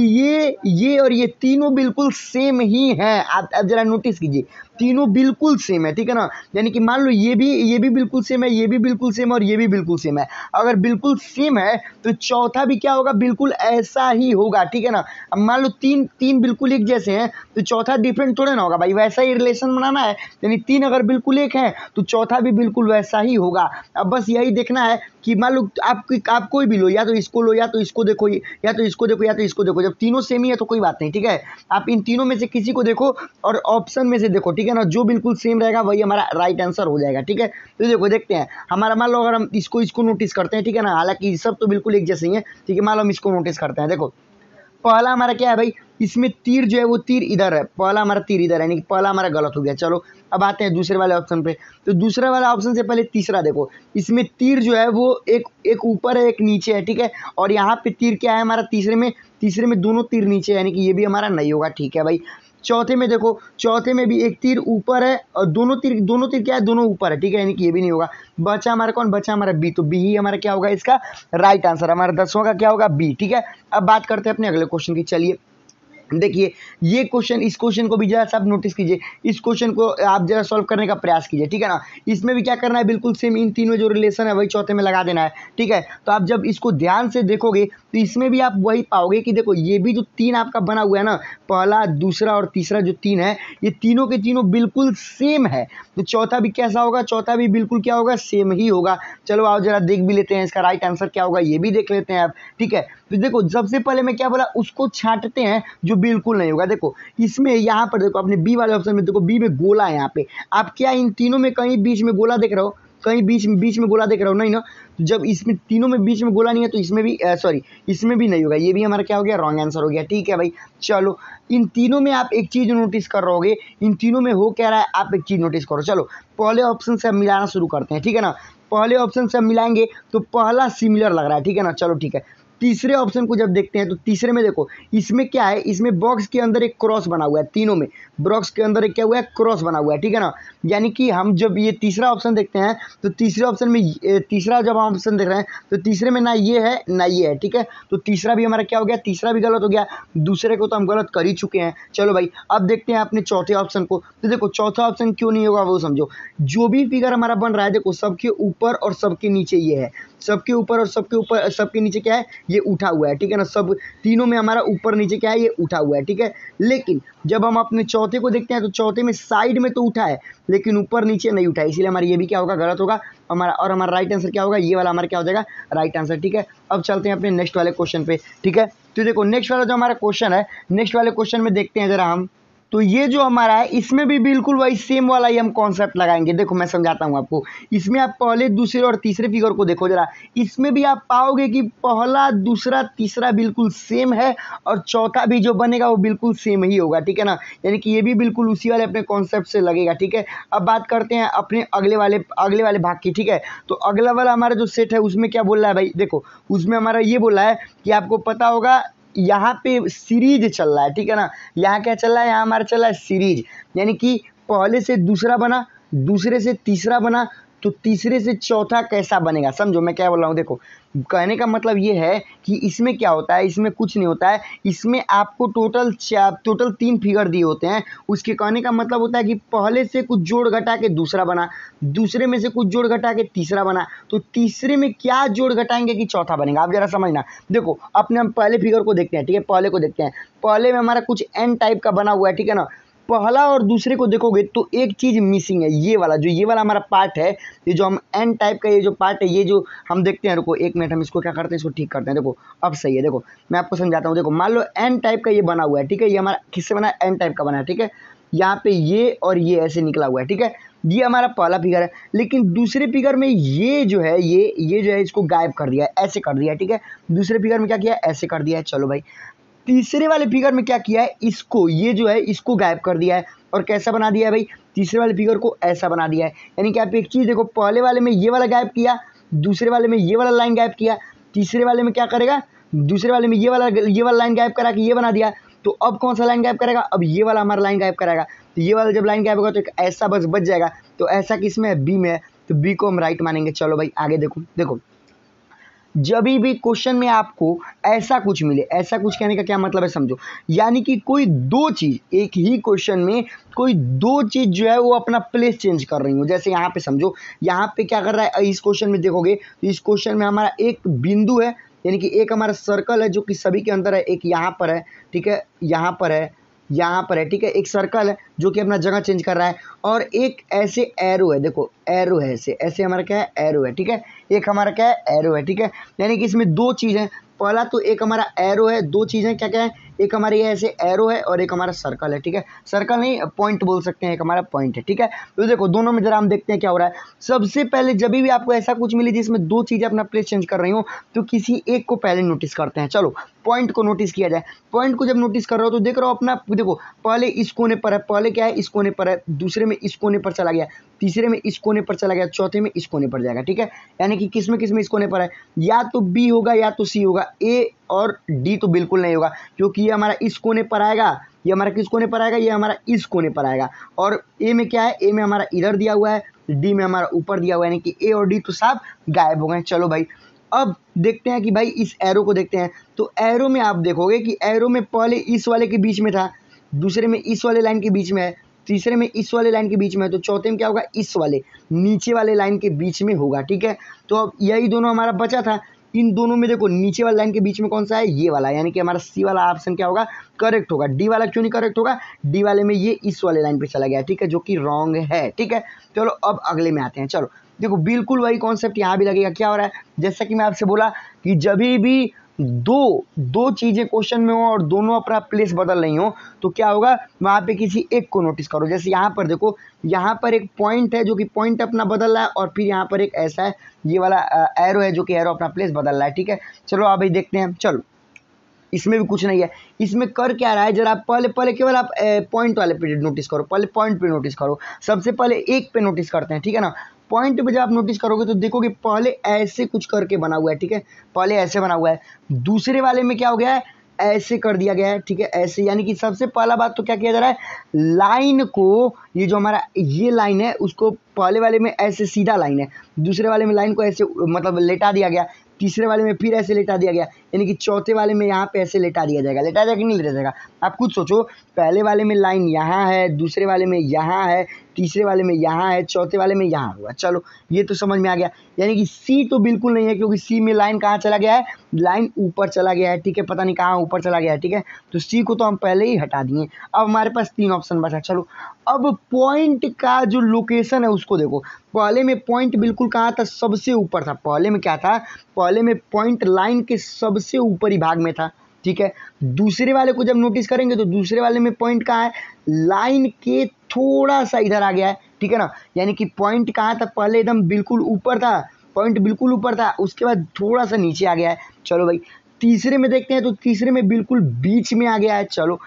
A: ये और ये तीनों बिल्कुल सेम ही हैं। आप जरा नोटिस कीजिए, तीनों बिल्कुल सेम है, ठीक है ना। यानी कि मान लो ये भी बिल्कुल सेम है, ये भी बिल्कुल सेम है और ये भी बिल्कुल सेम है। अगर बिल्कुल सेम है तो चौथा भी क्या होगा, बिल्कुल ऐसा ही होगा, ठीक है ना। अब मान लो तीन बिल्कुल एक जैसे हैं तो चौथा डिफरेंट थोड़े ना होगा भाई, वैसा ही रिलेशन बनाना है। यानी तीन अगर बिल्कुल एक है तो चौथा भी बिल्कुल वैसा ही होगा। अब बस यही देखना है कि मान लो आप कोई भी लो, या तो इसको लो, या तो इसको देखो, या तो इसको देखो, या तो इसको देखो। जब तीनों सेम ही है तो कोई बात नहीं, ठीक है। आप इन तीनों में से किसी को देखो और ऑप्शन में से देखो, ठीक है ना, जो बिल्कुल सेम रहेगा वही हमारा राइट आंसर हो जाएगा, ठीक है। तो देखो देखते हैं हमारा, मान लो अगर हम इसको नोटिस करते हैं, ठीक है ना, हालांकि सब तो बिल्कुल एक जैसे ही है, ठीक है। मान लो हम इसको नोटिस करते हैं। देखो पहला हमारा क्या है भाई, इसमें तीर जो है वो तीर इधर है, पहला हमारा तीर इधर है, यानी कि पहला हमारा गलत हो गया। चलो अब आते हैं दूसरे वाले ऑप्शन पे। तो दूसरे वाले ऑप्शन से पहले तीसरा देखो, इसमें तीर जो है वो एक ऊपर है एक नीचे है, ठीक है। और यहाँ पे तीर क्या है हमारा, तीसरे में दोनों तीर नीचे है, यानी कि ये भी हमारा नहीं होगा, ठीक है भाई। चौथे में देखो, चौथे में भी एक तीर ऊपर है और दोनों तीर क्या है, दोनों ऊपर है, ठीक है, यानी कि ये भी नहीं होगा। बचा हमारा कौन, बचा हमारा बी, तो बी ही हमारा क्या होगा इसका राइट आंसर। हमारा 10वां का क्या होगा, बी, ठीक है। अब बात करते हैं अपने अगले क्वेश्चन की। चलिए देखिए ये क्वेश्चन, इस क्वेश्चन को भी जरा सा आप नोटिस कीजिए, इस क्वेश्चन को आप जरा सॉल्व करने का प्रयास कीजिए, ठीक है ना। इसमें भी क्या करना है, बिल्कुल सेम इन तीनों जो रिलेशन है वही चौथे में लगा देना है, ठीक है। तो आप जब इसको ध्यान से देखोगे तो इसमें भी आप वही पाओगे कि देखो ये भी जो तीन आपका बना हुआ है ना, पहला दूसरा और तीसरा जो तीन है, ये तीनों के तीनों बिल्कुल सेम है। तो चौथा भी कैसा होगा, चौथा भी बिल्कुल क्या होगा, सेम ही होगा। चलो आओ जरा देख भी लेते हैं इसका राइट आंसर क्या होगा, ये भी देख लेते हैं आप, ठीक है। तो देखो सबसे पहले मैं क्या बोला, उसको छांटते हैं जो बिल्कुल नहीं होगा। देखो इसमें यहाँ पर देखो अपने बी वाले ऑप्शन में देखो, बी में गोला है। यहाँ पे आप क्या इन तीनों में कहीं बीच में गोला देख रहे हो, कहीं बीच में गोला देख रहे हो, नहीं ना। तो जब इसमें तीनों में बीच में गोला नहीं है तो इसमें भी सॉरी इसमें भी नहीं होगा, ये भी हमारा क्या हो गया, रॉन्ग आंसर हो गया, ठीक है भाई। चलो इन तीनों में आप एक चीज नोटिस कर रहोगे, इन तीनों में हो क्या रहा है आप एक चीज नोटिस करो। चलो पहले ऑप्शन से हम मिलाना शुरू करते हैं, ठीक है ना। पहले ऑप्शन से हम मिलाएंगे तो पहला सिमिलर लग रहा है, ठीक है ना। चलो ठीक है, तीसरे ऑप्शन को जब देखते हैं तो तीसरे में देखो इसमें क्या है, इसमें बॉक्स के अंदर एक क्रॉस बना हुआ है, तीनों में बॉक्स के अंदर एक क्या हुआ है, क्रॉस बना हुआ है, ठीक है ना। यानी कि हम जब ये तीसरा ऑप्शन देखते हैं तो तीसरे ऑप्शन में तीसरा जब हम ऑप्शन देख रहे हैं तो तीसरे में ना ये है ना ये है, ठीक है। तो तीसरा भी हमारा क्या हो गया, तीसरा भी गलत हो गया, दूसरे को तो हम गलत कर ही चुके हैं। चलो भाई अब देखते हैं अपने चौथे ऑप्शन को। तो देखो चौथा ऑप्शन क्यों नहीं होगा वो समझो, जो भी फिगर हमारा बन रहा है देखो सबके ऊपर और सबके नीचे ये है, सबके ऊपर और सबके नीचे क्या है, ये उठा हुआ है, ठीक है ना। सब तीनों में हमारा ऊपर नीचे क्या है, ये उठा हुआ है, ठीक है। लेकिन जब हम अपने चौथे को देखते हैं तो चौथे में साइड में तो उठा है लेकिन ऊपर नीचे नहीं उठा है, इसलिए हमारा ये भी क्या होगा, गलत होगा हमारा। और हमारा राइट आंसर क्या होगा, ये वाला हमारा क्या हो जाएगा, राइट आंसर, ठीक है। अब चलते हैं अपने नेक्स्ट वाले क्वेश्चन पे, ठीक है। तो देखो नेक्स्ट वाला जो हमारा क्वेश्चन है, नेक्स्ट वाले क्वेश्चन में देखते हैं जरा हम। तो ये जो हमारा है इसमें भी बिल्कुल वही सेम वाला ही हम कॉन्सेप्ट लगाएंगे। देखो मैं समझाता हूँ आपको, इसमें आप पहले दूसरे और तीसरे फिगर को देखो जरा, इसमें भी आप पाओगे कि पहला दूसरा तीसरा बिल्कुल सेम है और चौथा भी जो बनेगा वो बिल्कुल सेम ही होगा, ठीक है ना। यानी कि ये भी बिल्कुल उसी वाले अपने कॉन्सेप्ट से लगेगा, ठीक है। अब बात करते हैं अपने अगले वाले भाग की, ठीक है। तो अगला वाला हमारा जो सेट है उसमें क्या बोल रहा है भाई, देखो उसमें हमारा ये बोल रहा है कि आपको पता होगा यहाँ पे सीरीज चल रहा है, ठीक है ना। यहाँ क्या चल रहा है, यहाँ हमारा चल रहा है सीरीज, यानी कि पहले से दूसरा बना, दूसरे से तीसरा बना, तो तीसरे से चौथा कैसा बनेगा, समझो मैं क्या बोल रहा हूँ। देखो कहने का मतलब ये है कि इसमें क्या होता है, इसमें कुछ नहीं होता है, इसमें आपको टोटल 3 फिगर दिए होते हैं। उसके कहने का मतलब होता है कि पहले से कुछ जोड़ घटा के दूसरा बना, दूसरे में से कुछ जोड़ घटा के तीसरा बना, तो तीसरे में क्या जोड़ घटाएंगे कि चौथा बनेगा। आप जरा समझना, देखो अपने हम पहले फिगर को देखते हैं, ठीक है। पहले को देखते हैं, पहले में हमारा कुछ एन टाइप का बना हुआ है, ठीक है ना। पहला और दूसरे को देखोगे तो एक चीज मिसिंग है, ये वाला हमारा पार्ट है, ये जो हम एन टाइप का ये जो पार्ट है, ये जो हम देखते हैं, रुको 1 मिनट हम इसको क्या करते हैं, इसको ठीक करते हैं। देखो अब सही है, देखो मैं आपको समझाता हूँ। देखो मान लो एन टाइप का ये बना हुआ है, ठीक है। ये हमारा किससे बना है, एन टाइप का बना है, ठीक है। यहाँ पे ये और ये ऐसे निकला हुआ है, ठीक है। ये हमारा पहला फिगर है, लेकिन दूसरे फिगर में ये जो है ये जो है इसको गायब कर दिया है, ऐसे कर दिया है, ठीक है। दूसरे फिगर में क्या किया है, ऐसे कर दिया है। चलो भाई तीसरे वाले फिगर में क्या किया है, इसको ये जो है इसको गायब कर दिया है और कैसा बना दिया है भाई, तीसरे वाले फिगर को ऐसा बना दिया है। यानी कि आप एक चीज़ देखो, पहले वाले में ये वाला गायब किया, दूसरे वाले में ये वाला लाइन गायब किया, तीसरे वाले में क्या करेगा, दूसरे वाले में ये वाला लाइन गायब करा के ये बना दिया। तो अब कौन सा लाइन गायब करेगा, अब ये वाला हमारा लाइन गायब करेगा। तो ये वाला जब लाइन गायब होगा तो एक ऐसा बस बच जाएगा। तो ऐसा किस में है, बी में है, तो बी को हम राइट मानेंगे। चलो भाई आगे देखो जब भी क्वेश्चन में आपको ऐसा कुछ मिले, ऐसा कुछ कहने का क्या मतलब है समझो, यानी कि कोई दो चीज़, एक ही क्वेश्चन में कोई दो चीज़ जो है वो अपना प्लेस चेंज कर रही हो। जैसे यहाँ पे समझो, यहाँ पे क्या कर रहा है, इस क्वेश्चन में देखोगे तो इस क्वेश्चन में हमारा एक बिंदु है, यानी कि एक हमारा सर्कल है जो कि सभी के अंदर है, एक यहाँ पर है, ठीक है, यहाँ पर है, यहाँ पर है, ठीक है, एक सर्कल है जो कि अपना जगह चेंज कर रहा है, और एक ऐसे एरो है, देखो एरो है, ऐसे ऐसे हमारा क्या है, एरो है, ठीक है, एक हमारा क्या है, एरो है, ठीक है। यानी कि इसमें दो चीज़ हैं, पहला तो एक हमारा एरो है, दो चीज़ें क्या क्या है, एक हमारे ये ऐसे एरो है और एक हमारा सर्कल है, ठीक है, सर्कल नहीं पॉइंट बोल सकते हैं, एक हमारा पॉइंट है, ठीक है। तो देखो दोनों में जरा हम देखते हैं क्या हो रहा है। सबसे पहले जब भी आपको ऐसा कुछ मिले जिसमें दो चीज़ें अपना प्लेस चेंज कर रही हो, तो किसी एक को पहले नोटिस करते हैं। चलो पॉइंट को नोटिस किया जाए। पॉइंट को जब नोटिस कर रहे हो तो देख रहे हो अपना, देखो पहले इस कोने पर है, पहले क्या है, इस कोने पर है, दूसरे में इस कोने पर चला गया, तीसरे में इस कोने पर चला गया, चौथे में इस कोने पर जाएगा, ठीक है। यानी कि किस में इस कोने पर है, या तो बी होगा या तो सी होगा, ए और डी तो बिल्कुल नहीं होगा, क्योंकि ये हमारा इस कोने पर आएगा, ये हमारा किस कोने पर आएगा, ये हमारा इस कोने पर आएगा। और ए में क्या है, ए में हमारा इधर दिया हुआ है, डी में हमारा ऊपर दिया हुआ है, यानी कि ए और डी तो सब गायब हो गए। चलो भाई अब देखते हैं कि भाई इस एरो को देखते हैं। तो एरो में आप देखोगे कि एरो में पहले इस वाले के बीच में था, दूसरे में इस वाले लाइन के बीच में है, तीसरे में इस वाले लाइन के बीच में है, तो चौथे में क्या होगा, इस वाले नीचे वाले लाइन के बीच में होगा, ठीक है। तो अब यही दोनों हमारा बचा था। इन दोनों में देखो नीचे वाले लाइन के बीच में कौन सा है, ये वाला, यानी कि हमारा सी वाला ऑप्शन क्या होगा, करेक्ट होगा। डी वाला क्यों नहीं करेक्ट होगा, डी वाले में ये इस वाले लाइन पे चला गया, ठीक है, जो कि रॉन्ग है, ठीक है। चलो अब अगले में आते हैं। चलो देखो बिल्कुल वही कॉन्सेप्ट यहाँ भी लगेगा। क्या हो रहा है, जैसा कि मैं आपसे बोला कि जब भी दो चीज़ें क्वेश्चन में हो और दोनों अपना प्लेस बदल रही हो, तो क्या होगा, वहाँ पे किसी एक को नोटिस करो। जैसे यहाँ पर देखो, यहाँ पर एक पॉइंट है जो कि पॉइंट अपना बदल रहा है, और फिर यहाँ पर एक ऐसा है, ये वाला एरो है जो कि एरो अपना प्लेस बदल रहा है, ठीक है। चलो अभी देखते हैं। चलो इसमें भी कुछ नहीं है, इसमें कर क्या रहा है, जरा पहले केवल आप पॉइंट वाले पे नोटिस करो, पहले पॉइंट पे नोटिस करो। सबसे पहले एक पे नोटिस करते हैं, ठीक है ना। पॉइंट पे जब आप नोटिस करोगे तो देखोगे पहले ऐसे कुछ करके बना हुआ है, ठीक है, पहले ऐसे बना हुआ है। दूसरे वाले में क्या हो गया है, ऐसे कर दिया गया है, ठीक है, ऐसे। यानी कि सबसे पहला बात तो क्या किया जा रहा है, लाइन को, ये जो हमारा ये लाइन है उसको पहले वाले में ऐसे सीधा लाइन है, दूसरे वाले में लाइन को ऐसे मतलब लेटा दिया गया, तीसरे वाले में फिर ऐसे लेटा दिया गया, यानी कि चौथे वाले में यहाँ पे ऐसे लेटा दिया जाएगा। लेटा जाएगा कि नहीं लेटा जाएगा, आप खुद सोचो। पहले वाले में लाइन यहाँ है, दूसरे वाले में यहाँ है, तीसरे वाले में यहाँ है, चौथे वाले में यहाँ हुआ। चलो ये तो समझ में आ गया। यानी कि सी तो बिल्कुल नहीं है, क्योंकि सी में लाइन कहाँ चला गया है, लाइन ऊपर चला गया है, ठीक है, पता नहीं कहाँ ऊपर चला गया है, ठीक है। तो सी को तो हम पहले ही हटा दिए। अब हमारे पास तीन ऑप्शन बचा। चलो अब पॉइंट का जो लोकेशन है उसको देखो। पहले में पॉइंट बिल्कुल कहाँ था, सबसे ऊपर था। पहले में क्या था, पहले में पॉइंट लाइन के सबसे ऊपरी भाग में था, ठीक है। दूसरे वाले को जब नोटिस करेंगे तो दूसरे वाले में पॉइंट कहाँ है, लाइन के थोड़ा सा इधर आ गया है, ठीक है ना। यानी कि पॉइंट कहाँ था, पहले एकदम बिल्कुल ऊपर था, पॉइंट बिल्कुल ऊपर था, उसके बाद थोड़ा सा नीचे आ गया है। चलो भाई तीसरे में देखते हैं, तो तीसरे में बिल्कुल बीच में आ गया है। चलो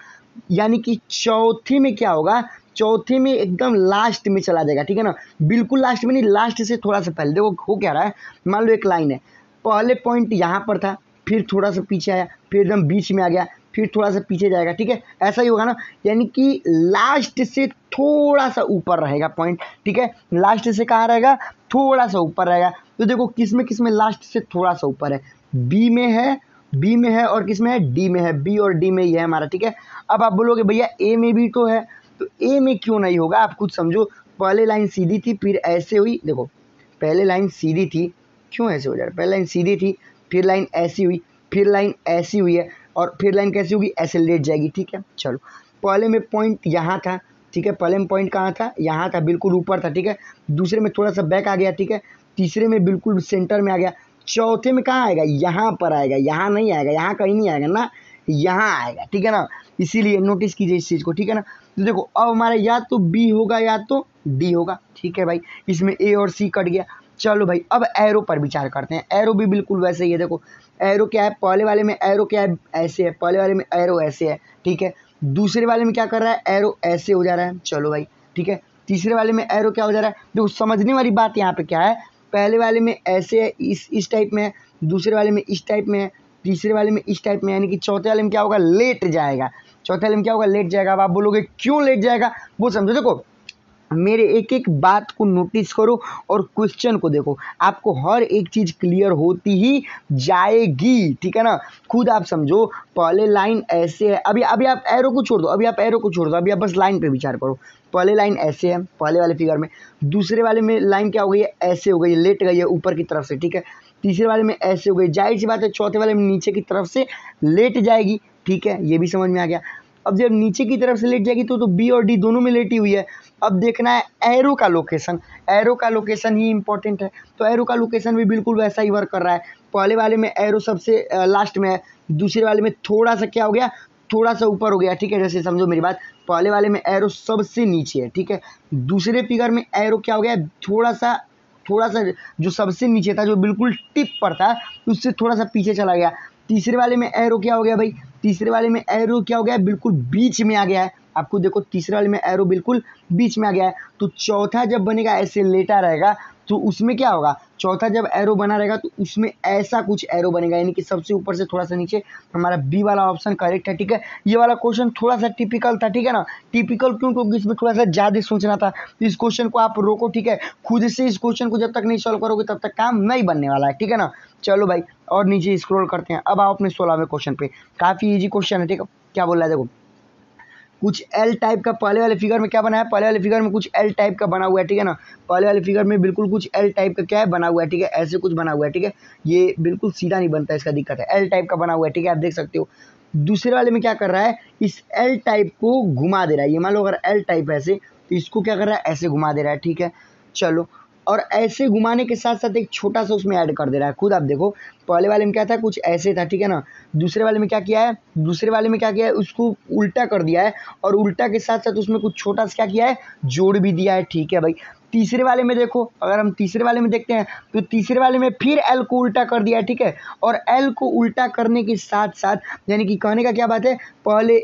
A: यानी कि चौथे में क्या होगा, चौथे में एकदम लास्ट में चला जाएगा, ठीक है ना, बिल्कुल लास्ट में नहीं, लास्ट से थोड़ा सा पहले। देखो हो क्या रहा है, मान लो एक लाइन है, पहले पॉइंट यहाँ पर था, फिर थोड़ा सा पीछे आया, फिर एकदम बीच में आ गया, फिर थोड़ा सा पीछे जाएगा, ठीक है, ऐसा ही होगा ना। यानी कि लास्ट से थोड़ा सा ऊपर रहेगा पॉइंट, ठीक है, लास्ट से कहाँ रहेगा, थोड़ा सा ऊपर रहेगा। तो देखो किस में लास्ट से थोड़ा सा ऊपर है, बी में है, बी में है, और किस में है, डी में है, बी और डी में ही है हमारा, ठीक है। अब आप बोलोगे भैया ए में भी तो है, तो ए में क्यों नहीं होगा, आप खुद समझो। पहले लाइन सीधी थी, फिर ऐसे हुई, देखो पहले लाइन सीधी थी, क्यों ऐसे हो जा रहा है, पहले लाइन सीधी थी, फिर लाइन ऐसी हुई, फिर लाइन ऐसी हुई है, और फिर लाइन कैसी होगी, ऐसे लेट जाएगी, ठीक है। चलो पहले में पॉइंट यहाँ था, ठीक है, पहले में पॉइंट कहाँ था, यहाँ था, बिल्कुल ऊपर था, ठीक है। दूसरे में थोड़ा सा बैक आ गया, ठीक है। तीसरे में बिल्कुल सेंटर में आ गया। चौथे में कहाँ आएगा, यहाँ पर आएगा, यहाँ नहीं आएगा, यहाँ कहीं नहीं आएगा ना, यहाँ आएगा, ठीक है ना। इसीलिए नोटिस कीजिए इस चीज़ को, ठीक है ना। तो देखो अब हमारा या तो बी होगा या तो डी होगा, ठीक है भाई, इसमें ए और सी कट गया। चलो भाई अब एरो पर विचार करते हैं। एरो भी बिल्कुल वैसे ही है, देखो एरो क्या है, पहले वाले में एरो क्या है, ऐसे है, पहले वाले में एरो ऐसे है, ठीक है। दूसरे वाले में क्या कर रहा है, एरो ऐसे हो जा रहा है। चलो भाई ठीक है, तीसरे वाले में एरो क्या हो जा रहा है, देखो समझने वाली बात यहाँ पे क्या है, पहले वाले में ऐसे है, इस टाइप में है, दूसरे वाले में इस टाइप में है, तीसरे वाले में इस टाइप में, यानी कि चौथे वाले में क्या होगा, लेट जाएगा। चौथे वाले में क्या होगा, लेट जाएगा। अब आप बोलोगे क्यों लेट जाएगा, वो समझो। देखो मेरे एक एक बात को नोटिस करो और क्वेश्चन को देखो, आपको हर एक चीज़ क्लियर होती ही जाएगी, ठीक है ना। खुद आप समझो, पहले लाइन ऐसे है, अभी अभी आप एरो को छोड़ दो, अभी आप बस लाइन पे विचार करो। पहले लाइन ऐसे है पहले वाले फिगर में, दूसरे वाले में लाइन क्या हो गई है, ऐसे हो गई है, लेट गई है ऊपर की तरफ से, ठीक है। तीसरे वाले में ऐसे हो गई, जाहिर सी बात है चौथे वाले में नीचे की तरफ से लेट जाएगी, ठीक है, ये भी समझ में आ गया। अब जब नीचे की तरफ से लेट जाएगी तो बी और डी दोनों में लेटी हुई है। अब देखना है एरो का लोकेशन, एरो का लोकेशन ही इंपॉर्टेंट है। तो एरो का लोकेशन भी बिल्कुल वैसा ही वर्क कर रहा है। पहले वाले में एरो सबसे लास्ट में है, दूसरे वाले में थोड़ा सा क्या हो गया, थोड़ा सा ऊपर हो गया, ठीक है। जैसे समझो मेरी बात, पहले वाले में एरो सबसे नीचे है, ठीक है। दूसरे फिगर में एरो क्या हो गया, थोड़ा सा जो सबसे नीचे था, जो बिल्कुल टिप पर था, उससे थोड़ा सा पीछे चला गया। तीसरे वाले में एरो क्या हो गया भाई, तीसरे वाले में एरो क्या हो गया, बिल्कुल बीच में आ गया है। आपको देखो तीसरे वाले में एरो बिल्कुल बीच में आ गया है। तो चौथा जब बनेगा ऐसे लेटा रहेगा तो उसमें क्या होगा, चौथा जब एरो बना रहेगा तो उसमें ऐसा कुछ एरो बनेगा, यानी कि सबसे ऊपर से थोड़ा सा नीचे। हमारा बी वाला ऑप्शन करेक्ट है, ठीक है। ये वाला क्वेश्चन थोड़ा सा टिपिकल था, ठीक है ना। टिपिकल क्यों, क्योंकि इसमें थोड़ा सा ज़्यादा सोचना था। इस क्वेश्चन को आप रोको, ठीक है। खुद से इस क्वेश्चन को जब तक नहीं सॉल्व करोगे तब तक काम नहीं बनने वाला है, ठीक है ना। चलो भाई और नीचे स्क्रॉल करते हैं। अब आओ अपने 16वें क्वेश्चन पे। काफ़ी ईजी क्वेश्चन है, ठीक है। क्या बोल रहा है देखो, कुछ एल टाइप का पहले वाले फिगर में क्या बना है, पहले वाले फिगर में कुछ एल टाइप का बना हुआ है, ठीक है ना। पहले वाले फिगर में बिल्कुल कुछ एल टाइप का क्या है, बना हुआ है, ठीक है। ऐसे कुछ बना हुआ है, ठीक है। ये बिल्कुल सीधा नहीं बनता, इसका दिक्कत है। एल टाइप का बना हुआ है, ठीक है, आप देख सकते हो। दूसरे वाले में क्या कर रहा है, इस एल टाइप को घुमा दे रहा है। ये मान लो अगर एल टाइप ऐसे, तो इसको क्या कर रहा है, ऐसे घुमा दे रहा है, ठीक है। चलो, और ऐसे घुमाने के साथ साथ एक छोटा सा उसमें ऐड कर दे रहा है। खुद आप देखो, पहले वाले में क्या था, कुछ ऐसे था, ठीक है ना। दूसरे वाले में क्या किया है, दूसरे वाले में क्या किया है, उसको उल्टा कर दिया है, और उल्टा के साथ साथ उसमें कुछ छोटा सा क्या किया है, जोड़ भी दिया है, ठीक है भाई। तीसरे वाले में देखो, अगर हम तीसरे वाले में देखते हैं तो तीसरे वाले में फिर एल को उल्टा कर दिया है, ठीक है। और एल को उल्टा करने के साथ साथ, यानी कि कहने का क्या बात है, पहले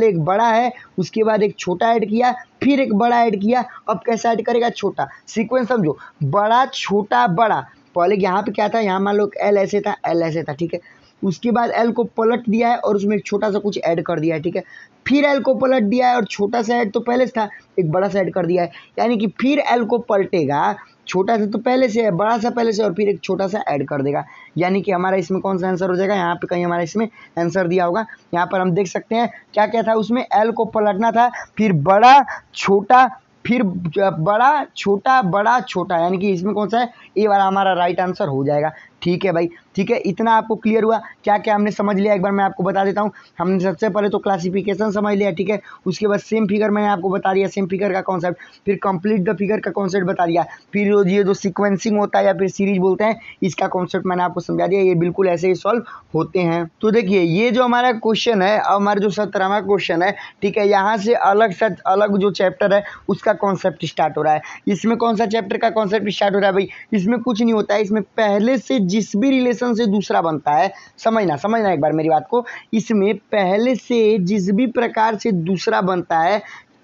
A: एक बड़ा है, उसके बाद एक छोटा ऐड किया, फिर एक बड़ा ऐड किया। अब कैसा ऐड करेगा, छोटा। सीक्वेंस समझो, बड़ा छोटा बड़ा। पहले यहाँ पे क्या था, यहाँ मान लो एल ऐसे था, एल ऐसे था, ठीक है। उसके बाद एल को पलट दिया है और उसमें एक छोटा सा कुछ ऐड कर दिया है, ठीक है। फिर एल को पलट दिया है और छोटा सा ऐड तो पहले से था, एक बड़ा सा ऐड कर दिया है। यानी कि फिर एल को पलटेगा, छोटा सा तो पहले से है, बड़ा सा पहले से, और फिर एक छोटा सा ऐड कर देगा। यानी कि हमारा इसमें कौन सा आंसर हो जाएगा, यहाँ पे कहीं हमारा इसमें आंसर दिया होगा। यहाँ पर हम देख सकते हैं क्या क्या था उसमें, एल को पलटना था, फिर बड़ा छोटा, फिर बड़ा छोटा बड़ा छोटा, यानी कि इसमें कौन सा है, ए वाला हमारा राइट आंसर हो जाएगा। ठीक है भाई, ठीक है। इतना आपको क्लियर हुआ, क्या क्या हमने समझ लिया एक बार मैं आपको बता देता हूँ। हमने सबसे पहले तो क्लासिफिकेशन समझ लिया, ठीक है। उसके बाद सेम फिगर मैंने आपको बता दिया, सेम फिगर का कॉन्सेप्ट, फिर कंप्लीट द फिगर का कॉन्सेप्ट बता दिया, फिर ये जो सीक्वेंसिंग होता है या फिर सीरीज बोलते हैं, इसका कॉन्सेप्ट मैंने आपको समझा दिया। ये बिल्कुल ऐसे ही सॉल्व होते हैं। तो देखिए ये जो हमारा क्वेश्चन है, हमारा जो 17वां क्वेश्चन है, ठीक है, यहाँ से अलग जो चैप्टर है उसका कॉन्सेप्ट स्टार्ट हो रहा है। इसमें कौन सा चैप्टर का कॉन्सेप्ट स्टार्ट हो रहा है भाई, इसमें कुछ नहीं होता है, इसमें पहले से जिस भी रिलेशन से दूसरा बनता है, समझना एक बार मेरी बात को, इसमें पहले से जिस भी प्रकार से दूसरा बनता है,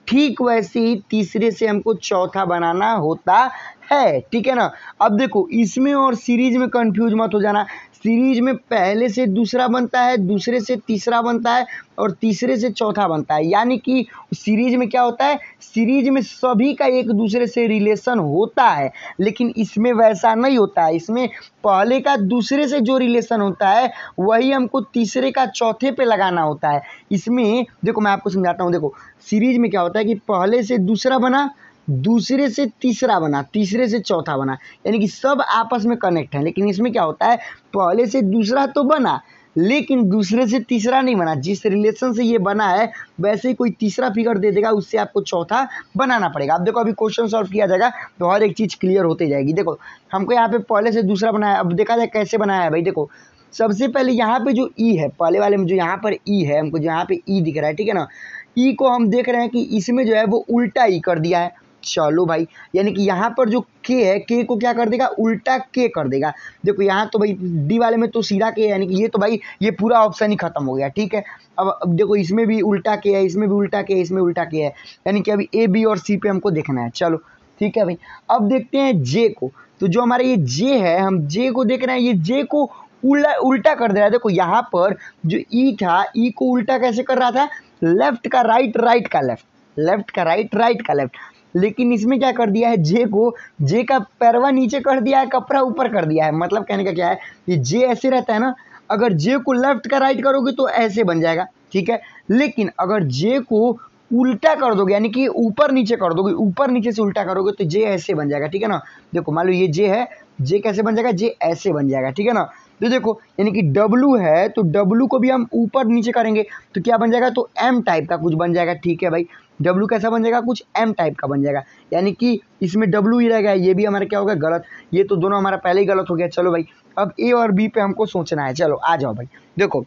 A: ठीक वैसे ही तीसरे से हमको चौथा बनाना होता है, ठीक है ना। अब देखो इसमें और सीरीज में कंफ्यूज मत हो जाना। सीरीज में पहले से दूसरा बनता है, दूसरे से तीसरा बनता है, और तीसरे से चौथा बनता है। यानी कि सीरीज में क्या होता है, सीरीज में सभी का एक दूसरे से रिलेशन होता है, लेकिन इसमें वैसा नहीं होता है। इसमें पहले का दूसरे से जो रिलेशन होता है वही हमको तीसरे का चौथे पे लगाना होता है। इसमें देखो मैं आपको समझाता हूँ। देखो सीरीज में क्या होता है कि पहले से दूसरा बना, दूसरे से तीसरा बना, तीसरे से चौथा बना, यानी कि सब आपस में कनेक्ट है। लेकिन इसमें क्या होता है, पहले से दूसरा तो बना लेकिन दूसरे से तीसरा नहीं बना। जिस रिलेशन से ये बना है वैसे ही कोई तीसरा फिगर दे देगा, उससे आपको चौथा बनाना पड़ेगा। अब देखो अभी क्वेश्चन सॉल्व किया जाएगा तो हर एक चीज़ क्लियर होती जाएगी। देखो हमको यहाँ पे पहले से दूसरा बनाया, अब देखा जाए कैसे बनाया है भाई। देखो सबसे पहले यहाँ पे जो ई है, पहले वाले में जो यहाँ पर ई है, हमको जो यहाँ पे ई दिख रहा है, ठीक है ना, ई को हम देख रहे हैं कि इसमें जो है वो उल्टा ई कर दिया है। चलो भाई, यानी कि यहाँ पर जो के है, के को क्या कर देगा, उल्टा के कर देगा। देखो यहाँ तो भाई डी वाले में तो सीधा के है, यानी कि ये तो भाई ये पूरा ऑप्शन ही खत्म हो गया। ठीक है, अब देखो इसमें भी उल्टा के है, इसमें भी उल्टा के है, इसमें उल्टा के है, यानी कि अभी ए बी और सी पे हमको देखना है। चलो ठीक है भाई, अब देखते हैं जे को। तो जो हमारा ये जे है, हम जे को देख रहे हैं, ये जे को उल्टा कर दे रहा है। देखो यहाँ पर जो ई था, ई को उल्टा कैसे कर रहा था, लेफ्ट का राइट, राइट का लेफ्ट, लेफ्ट का राइट, राइट का लेफ्ट। लेकिन इसमें क्या कर दिया है, जे को, जे का पैरवा नीचे कर दिया है, कपड़ा ऊपर कर दिया है। मतलब कहने का क्या है, ये जे ऐसे रहता है ना, अगर जे को लेफ्ट का राइट करोगे तो ऐसे बन जाएगा। ठीक है, लेकिन अगर जे को उल्टा कर दोगे, यानी कि ऊपर नीचे कर दोगे, ऊपर नीचे से उल्टा करोगे तो जे ऐसे बन जाएगा। ठीक है ना, देखो मान लो ये जे है, जे कैसे बन जाएगा, जे ऐसे बन जाएगा। ठीक है ना, तो देखो यानी कि डब्लू है, तो डब्लू को भी हम ऊपर नीचे करेंगे तो क्या बन जाएगा, तो एम टाइप का कुछ बन जाएगा। ठीक है भाई, डब्लू कैसा बन जाएगा, कुछ एम टाइप का बन जाएगा, यानी कि इसमें डब्लू ही रह गया, ये भी हमारा क्या होगा, गलत। ये तो दोनों हमारा पहले ही गलत हो गया। चलो भाई, अब ए और बी पे हमको सोचना है। चलो आ जाओ भाई, देखो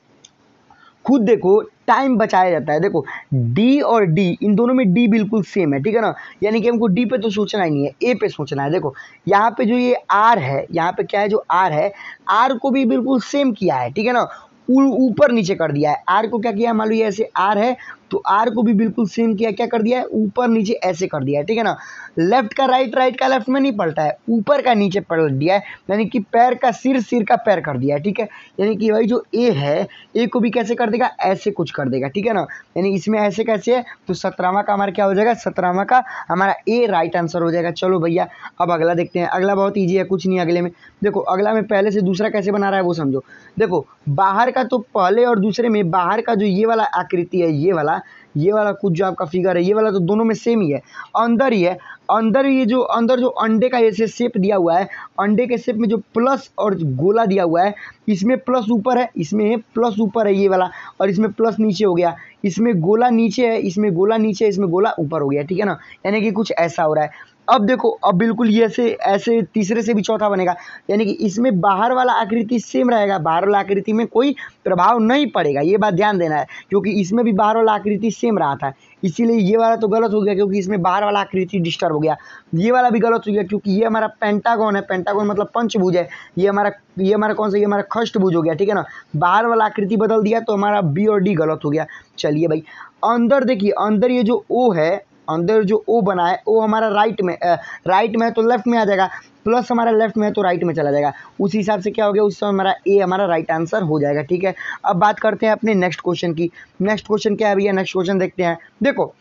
A: खुद देखो, टाइम बचाया जाता है। देखो डी और डी, इन दोनों में डी बिल्कुल सेम है। ठीक है ना, यानी कि हमको डी पे तो सोचना ही नहीं है, ए पे सोचना है। देखो यहाँ पे जो ये आर है, यहाँ पे क्या है, जो आर है, आर को भी बिल्कुल सेम किया है। ठीक है ना, ऊपर नीचे कर दिया है। आर को क्या किया, मान लो ये ऐसे आर है, तो आर को भी बिल्कुल सेम किया, क्या कर दिया है, ऊपर नीचे ऐसे कर दिया है। ठीक है ना, लेफ्ट का राइट, राइट का लेफ्ट में नहीं पलटा है, ऊपर का नीचे पलट दिया है, यानी कि पैर का सिर, सिर का पैर कर दिया है। ठीक है, यानी कि भाई जो ए है, ए को भी कैसे कर देगा, ऐसे कुछ कर देगा। ठीक है ना, यानी इसमें ऐसे कैसे है, तो 17वां का हमारा क्या हो जाएगा, 17वां का हमारा ए राइट आंसर हो जाएगा। चलो भैया, अब अगला देखते हैं। अगला बहुत ईजी है, कुछ नहीं अगले में। देखो अगला में पहले से दूसरा कैसे बना रहा है वो समझो। देखो बाहर का तो पहले और दूसरे में, बाहर का जो ये वाला आकृति है, ये वाला कुछ जो आपका फिगर है, ये वाला तो दोनों में सेम ही है। अंदर ही है, अंदर ये जो अंदर जो अंडे का जैसे शेप दिया हुआ है, अंडे के शेप में जो प्लस और गोला दिया हुआ है, इसमें प्लस ऊपर है, इसमें प्लस ऊपर है ये वाला, और इसमें प्लस नीचे हो गया, इसमें गोला नीचे है, इसमें गोला नीचे है, इसमें गोला ऊपर हो गया। ठीक है ना, यानी कि कुछ ऐसा हो रहा है। अब देखो, अब बिल्कुल ये ऐसे ऐसे तीसरे से भी चौथा बनेगा, यानी कि इसमें बाहर वाला आकृति सेम रहेगा, बाहर वाला आकृति में कोई प्रभाव नहीं पड़ेगा, ये बात ध्यान देना है, क्योंकि इसमें भी बाहर वाला आकृति सेम रहा था, इसीलिए ये वाला तो गलत हो गया, क्योंकि इसमें बाहर वाला आकृति डिस्टर्ब हो गया। ये वाला भी गलत हो गया, क्योंकि ये हमारा पेंटागन है, पेंटागन मतलब पंचभुज है, ये हमारा कौन सा, ये हमारा खष्टभुज हो गया। ठीक है ना, बाहर वाला आकृति बदल दिया तो हमारा बी और डी गलत हो गया। चलिए भाई, अंदर देखिए, अंदर ये जो ओ है, अंदर जो ओ बना है, ओ हमारा राइट में है तो लेफ्ट में आ जाएगा, प्लस हमारा लेफ्ट में है तो राइट में चला जाएगा। उस हिसाब से क्या हो गया, उस समय हमारा ए हमारा राइट आंसर हो जाएगा। ठीक है, अब बात करते हैं अपने नेक्स्ट क्वेश्चन की। नेक्स्ट क्वेश्चन क्या है भैया, नेक्स्ट क्वेश्चन देखते हैं। देखो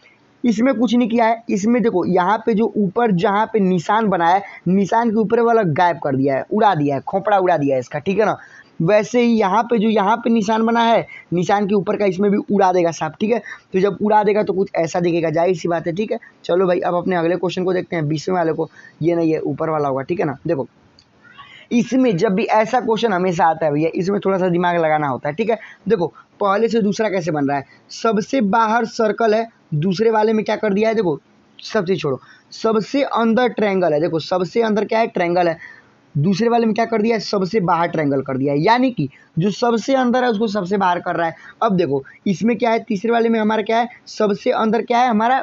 A: इसमें कुछ नहीं किया है, इसमें देखो यहाँ पे जो ऊपर जहाँ पे निशान बना है, निशान के ऊपर वाला गायब कर दिया है, उड़ा दिया है, खोपड़ा उड़ा दिया है इसका। ठीक है ना, वैसे ही यहाँ पे जो यहाँ पे निशान बना है, निशान के ऊपर का, इसमें भी उड़ा देगा साहब। ठीक है, तो जब उड़ा देगा तो कुछ ऐसा दिखेगा, जाहिर सी बात है। ठीक है, चलो भाई, अब अपने अगले क्वेश्चन को देखते हैं, 20वें वाले को। ये नहीं है, ऊपर वाला होगा। ठीक है ना, देखो इसमें जब भी ऐसा क्वेश्चन हमेशा आता है भैया, इसमें थोड़ा सा दिमाग लगाना होता है। ठीक है, देखो पहले से दूसरा कैसे बन रहा है, सबसे बाहर सर्कल है, दूसरे वाले में क्या कर दिया है, देखो सब चीज छोड़ो, सबसे अंदर ट्रायंगल है। देखो सबसे अंदर क्या है, ट्रायंगल है, दूसरे वाले में क्या कर दिया है, सबसे बाहर ट्रायंगल कर दिया है, यानी कि जो सबसे अंदर है उसको सबसे बाहर कर रहा है। अब देखो इसमें क्या है, तीसरे वाले में हमारा क्या है, सबसे अंदर क्या है हमारा,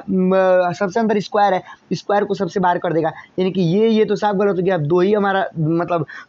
A: सबसे अंदर स्क्वायर है, स्क्वायर को सबसे बाहर कर देगा, यानी कि ये तो साफ गलत हो गया। अब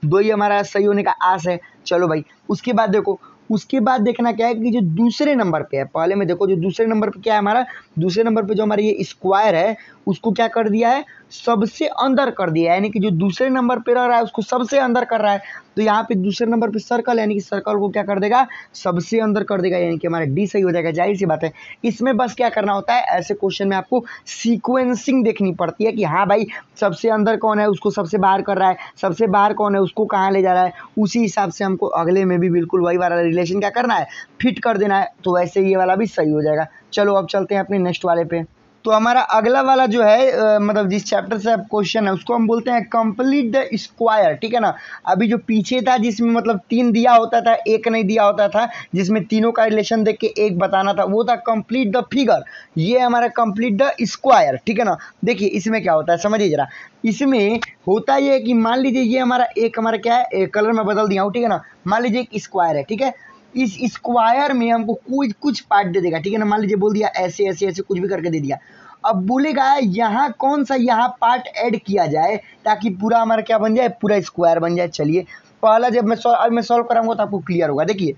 A: दो ही हमारा सही होने का आस है। चलो भाई, उसके बाद देखो, उसके बाद देखना क्या है कि जो दूसरे नंबर पे है, पहले में देखो जो दूसरे नंबर पे क्या है हमारा, दूसरे नंबर पे जो हमारा ये स्क्वायर है, उसको क्या कर दिया है, सबसे अंदर कर दिया है, यानी कि जो दूसरे नंबर पे रह रहा है उसको सबसे अंदर कर रहा है। तो यहाँ पे दूसरे नंबर पे सर्कल, यानी कि सर्कल को क्या कर देगा, सबसे अंदर कर देगा, यानी कि हमारा डी सही हो जाएगा। जाहिर सी बात है, इसमें बस क्या करना होता है, ऐसे क्वेश्चन में आपको सीक्वेंसिंग देखनी पड़ती है कि हाँ भाई सबसे अंदर कौन है उसको सबसे बाहर कर रहा है, सबसे बाहर कौन है उसको कहाँ ले जा रहा है, उसी हिसाब से हमको अगले में भी बिल्कुल वही वाला रिलेशन क्या करना है, फिट कर देना है। तो वैसे ये वाला भी सही हो जाएगा। चलो अब चलते हैं अपने नेक्स्ट वाले पे। तो हमारा अगला वाला जो है मतलब जिस चैप्टर से अब क्वेश्चन है उसको हम बोलते हैं कंप्लीट द स्क्वायर। ठीक है ना, अभी जो पीछे था जिसमें मतलब 3 दिया होता था, एक नहीं दिया होता था, जिसमें तीनों का रिलेशन देख के एक बताना था, वो था कंप्लीट द फिगर। ये हमारा कंप्लीट द स्क्वायर। ठीक है ना, देखिए इसमें क्या होता है समझिए जरा। इसमें होता ये है कि मान लीजिए ये हमारा एक हमारा क्या है, एक कलर में बदल दिया हूँ। ठीक है ना, मान लीजिए एक स्क्वायर है। ठीक है, इस स्क्वायर में हमको कुछ पार्ट दे देगा। ठीक है ना, मान लीजिए बोल दिया ऐसे ऐसे ऐसे कुछ भी करके दे दिया। अब बोलेगा यहाँ कौन सा यहाँ पार्ट ऐड किया जाए ताकि पूरा हमारा क्या बन जाए, पूरा स्क्वायर बन जाए। चलिए पहला जब मैं सॉल्व कराऊंगा तो आपको क्लियर होगा। देखिए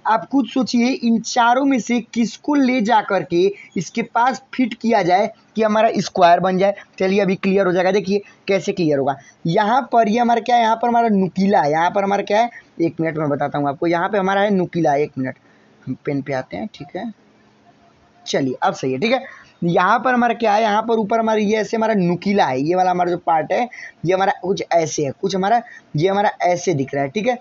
A: आप खुद सोचिए इन चारों में से किसको ले जा करके इसके पास फिट किया जाए कि हमारा स्क्वायर बन जाए। चलिए अभी क्लियर हो जाएगा। देखिए कैसे क्लियर होगा। यहाँ पर ये हमारा क्या है, यहाँ पर हमारा नुकीला है, यहाँ पर हमारा क्या है, 1 मिनट में बताता हूँ आपको। यहाँ पे हमारा है नुकीला, 1 मिनट हम पेन पे आते हैं, ठीक है। चलिए अब सही है, ठीक है। यहाँ पर हमारा क्या है, यहाँ पर ऊपर हमारा ये ऐसे हमारा नुकीला है, ये वाला हमारा जो पार्ट है ये हमारा कुछ ऐसे है, कुछ हमारा ये हमारा ऐसे दिख रहा है, ठीक है।